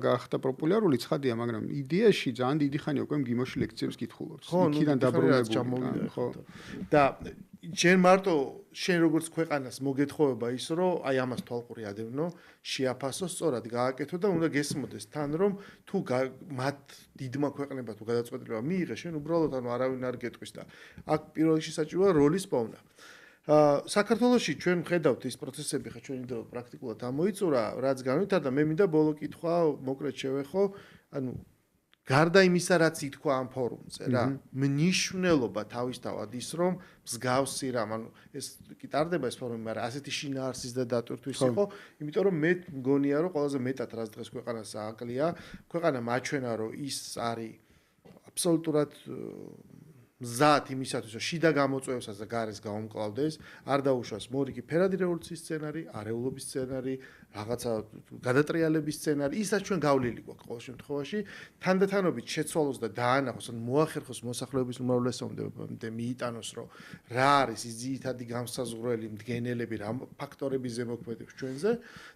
გაახდა პოპულარული ცხადია, მაგრამ იდეაში ძალიან დიდი ხანია უკვე მგიმოში ლექციებს კითხულობს. იქიდან დაბრუნებული, ხო. და შენ მარტო შენ როგორც ქვეყანას მოგეთხოვება ის, რომ აი ამას თვალყური ადევნო, შეაფასო სწორად, გააკეთო და უნდა გესმოდეს თან, რომ თუ მათ დიდმა ქვეყნებმა თუ გადაწყვეტილება მიიღეს, შენ უბრალოდ ანუ არავინ არ გეტყვის და აქ პირველ რიგში საჭიროა როლის პოვნა. საქართველოში ჩვენ ხედავთ ის პროცესები ხა ჩვენი დრო პრაქტიკულად ამოიწურა, რაც განვითარდა, მე მინდა ბოლო კითხვა მოკლედ შევეხო, ანუ გარდა იმისა, რაც ითქვა ამ ფორუმზე, რა, მნიშვნელობა თავისთავად ის, რომ მსგავსი რამ, ანუ ეს კი ტარდება ეს ფორუმი, მაგრამ ასეთი შინაარსის და დატვირთვის იყო, იმიტომ რომ მე მგონია, რომ ყველაზე მეტად რაც დღეს ქვეყანას ააკლია, ქვეყანა მაჩვენა, რომ ის არის აბსოლუტურად მზად იმისათვის, რომ შიდა გამოწვევასაც და გარეს გაუმკლავდეს, არ დაუშვას მორიგი ფერადი რევოლუციის სცენარი, არეულობის სცენარი, რაღაცა გადატრიალების სცენარი, ისაც ჩვენ გავლილი გვაქვს ყოველ შემთხვევაში, თანდათანობით შეცვალოს და დაანახოს, ან მოახერხოს მოსახლეობის უმრავლესობამდე მიიტანოს, რომ რა არის ის ძირითადი გამსაზღვრელი მდგენელები, რა ფაქტორები ზემოქმედებს ჩვენზე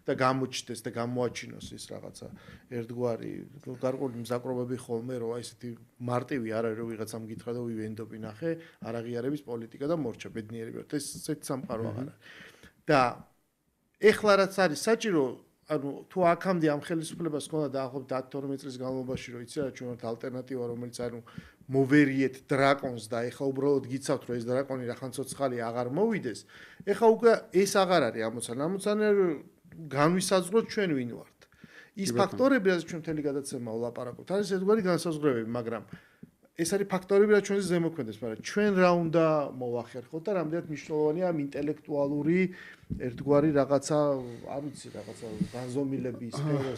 და გამოჩნდეს და გამოაჩინოს ის რაღაცა ერთგვარი გარკვეული მზაკრობები ხოლმე, რომ აი ესეთი მარტივი არ არის, რომ ვიღაცამ გითხრა და ვივენდობი ნახე, არაღიარების პოლიტიკა და მორჩა ბედნიერები ვართ. ეს ესეთი სამყარო აღარ არის. და ეხლა რაც არის საჭირო, ანუ თუ აქამდე ამ ხელისუფლებას ჰქონდა დაახლოებით 10-12 წლის განმავლობაში, რომ იცი რა ჩვენ ვართ ალტერნატივა, რომელიც ანუ მოვერიეთ დრაკონს და ეხლა უბრალოდ გიცავთ, რომ ეს დრაკონი რახან ცოცხალი აღარ მოვიდეს. ეხლა უკვე ეს აღარ არის ამოცანა. ამოცანა განვისაზღვროთ ჩვენ ვინ ვართ. ის ფაქტორები, რაც ჩვენ მთელი გადაცემა ვლაპარაკობთ, არის ერთგვარი განსაზღვრებები, მაგრამ ეს არის ფაქტორები, რაც ჩვენს ზემოქმედებს, მაგრამ ჩვენ რა უნდა მოვახერხოთ და რამდენად მნიშვნელოვანია ამ ინტელექტუალური ერთგვარი რაღაცა, არ ვიცი, რაღაცა განზომილების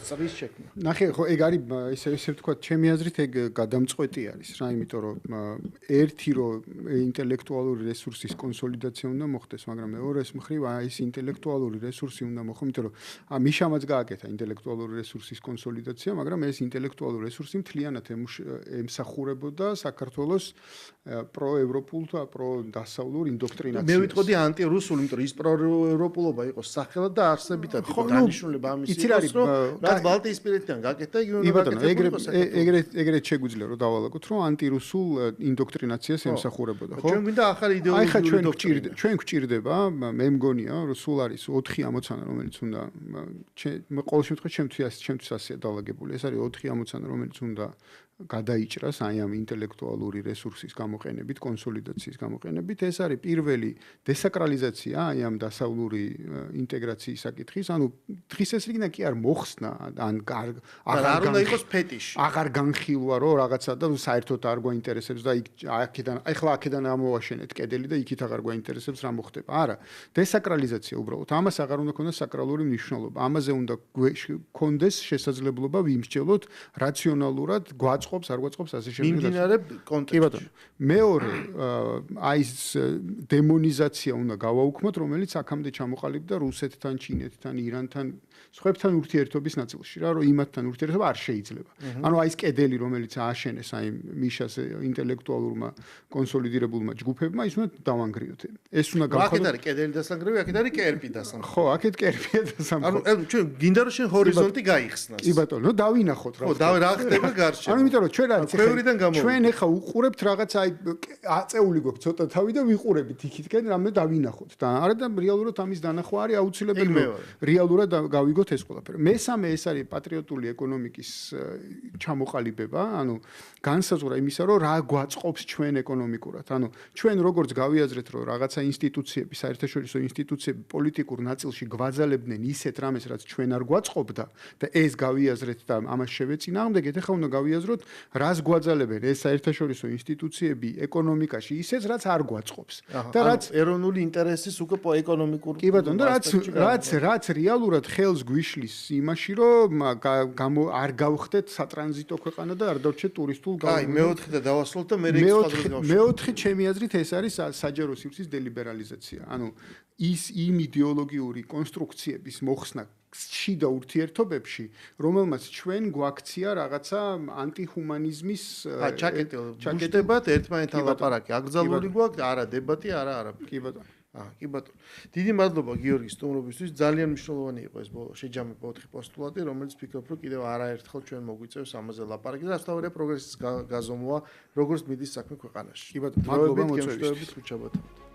წრის შექმნა. ნახე, ხო, ეგ არის ესე ვთქვათ, ჩემი აზრით ეგ გადამწყვეტი არის რა, იმიტომ რომ ერთი რომ ინტელექტუალური რესურსის კონსოლიდაცია უნდა მოხდეს, მაგრამ მეორეს მხრივ ეს ინტელექტუალური რესურსი უნდა მოხდეს, იმიტომ რომ მიშამაც გააკეთა ინტელექტუალური რესურსის კონსოლიდაცია, მაგრამ ეს ინტელექტუალური რესურსი მთლიანად ემსახურებოდა საქართველოს პროევროპულ და პროდასავლურ ინდოქტრინაციას. მე ვიტყოდი ანტირუსული, იმიტომ რომ ის პროევროპულობა იყოს სახელად და არსებითად იყო დანიშნულება ამის იყოს, რომ რაც ბალტიისპირეთიდან გაკეთა, იგი უნდა გაკეთებულიყოს. ეგრეთ შეგვიძლია რომ დავალაგოთ, რომ ანტირუსულ ინდოქტრინაციას ემსახურებოდა, ხო? ჩვენ გვინდა ახალი იდეოლოგიური დოქტრინა. ჩვენ გვჭირდება, მე მგონია, რომ სულ არის 4 ამოცანა, რომელიც უნდა ყოველ შემთხვევაში ჩემთვის ასეა დავალაგებული. ეს არის 4 ამოცანა, რომელიც უნდა გადაიჭრას აი ამ ინტელექტუალური რესურსის გამოყენებით, კონსოლიდაციის გამოყენებით. ეს არის პირველი დესაკრალიზაცია აი ამ დასავლური ინტეგრაციის საკითხის. ანუ დღისესრიგნა კი არ მოხსნა, ან აღარ უნდა იყოს ფეტიში. აღარ განხილვა, რომ რაღაცა და საერთოდ არ გვაინტერესებს და აქედან, ახლა აქედან ამოვაშენეთ კედელი და იქით აღარ გვაინტერესებს რა მოხდება. არა, დესაკრალიზაცია უბრალოდ. ამას აღარ უნდა ქონდეს საკრალური მნიშვნელობა. ამაზე უნდა გქონდეს შესაძლებლობა ვიმსჯელოთ რაციონალურად გვაწყობს, არ გვაწყობს ასე შემდეგ. მიმდინარე კონტექსტში. კი ბატონო. მეორე აი ეს დემონიზაცია უნდა გავაუქმოთ, რომელიც აქამდე ჩამოყალიბდა რუსეთთან, ჩინეთთან, ირანთან, სხვებთან ურთიერთობის ნაწილში რა, რომ იმათთან ურთიერთობა არ შეიძლება. ანუ აი ეს კედელი, რომელიც ააშენეს აი მიშას ინტელექტუალურმა კონსოლიდირებულმა ჯგუფებმა, ის უნდა დავანგრიოთ. ეს უნდა გავხადოთ. აქეთ არის კედელი დასანგრევი, აქეთ არის კერპი დასანგრევი. ხო, აქეთ კერპია დასანგრევი. ანუ ჩვენ გინდა რომ შენ ჰორიზონტი გაიხსნას. კი ბატონო, ნუ დავინახოთ რა. ხო, რა ხდება გარშემო. ანუ იმიტომ რომ ჩვენ არის ჩვენ ახლა უყურებთ რაღაც აი აწეული გვაქვს ცოტა თავი და ვიყურებით იქითკენ რამე დავინახოთ და არა და რეალურად ამის დანახვა არის აუცილებელი რეალურად გავიგოთ ეს ყველაფერი. მესამე ეს არის პატრიოტული ეკონომიკის ჩამოყალიბება, ანუ განსაზღვრა იმისა, რომ რა გვაწყობს ჩვენ ეკონომიკურად. ანუ ჩვენ როგორც გავიაზრეთ, რომ რაღაცა ინსტიტუციები, საერთაშორისო ინსტიტუციები პოლიტიკურ ნაწილში გვაძალებდნენ ისეთ რამეს, რაც ჩვენ არ გვაწყობდა და ეს გავიაზრეთ და ამას შევეწინააღმდეგეთ, ეხლა უნდა გავიაზროთ, რას გვაძალებენ ეს საერთაშორისო ინსტიტუციები ეკონომიკაში, ისეც რაც არ გვაწყობს. და რაც ეროვნული ინტერესის უკვე ეკონომიკურ კი ბატონო, რაც რეალურად ხელს გვიშლის იმაში, რომ არ გავხდეთ სატრანზიტო ქვეყანა და არ დავჩეთ ტურისტულ აი, მეოთხე და დავასრულოთ და მე მეოთხე ჩემი აზრით ეს არის საჯარო სივრცის დელიბერალიზაცია. ანუ იმ იდეოლოგიური კონსტრუქციების მოხსნა შიდა ურთიერთობებში, რომელმაც ჩვენ გვაქცია რაღაცა ანტიჰუმანიზმის ჩაკეტებად ერთმანეთთან ლაპარაკი. აკრძალული გვაქვს, არა დებატი, არა არაფერი. კი ბატონო. კი ბატონო. დიდი მადლობა გიორგი სტუმრობისთვის. ძალიან მნიშვნელოვანი იყო ეს შეჯამება 4 პოსტულატი, რომელიც ფიქრობ, რომ კიდევ არაერთხელ ჩვენ მოგვიწევს ამაზე ლაპარაკი და ასთავარია პროგრესის გაზომვა, როგორც მიდის საქმე ქვეყანაში. კი ბატონო, მადლობა მოწვევისთვის.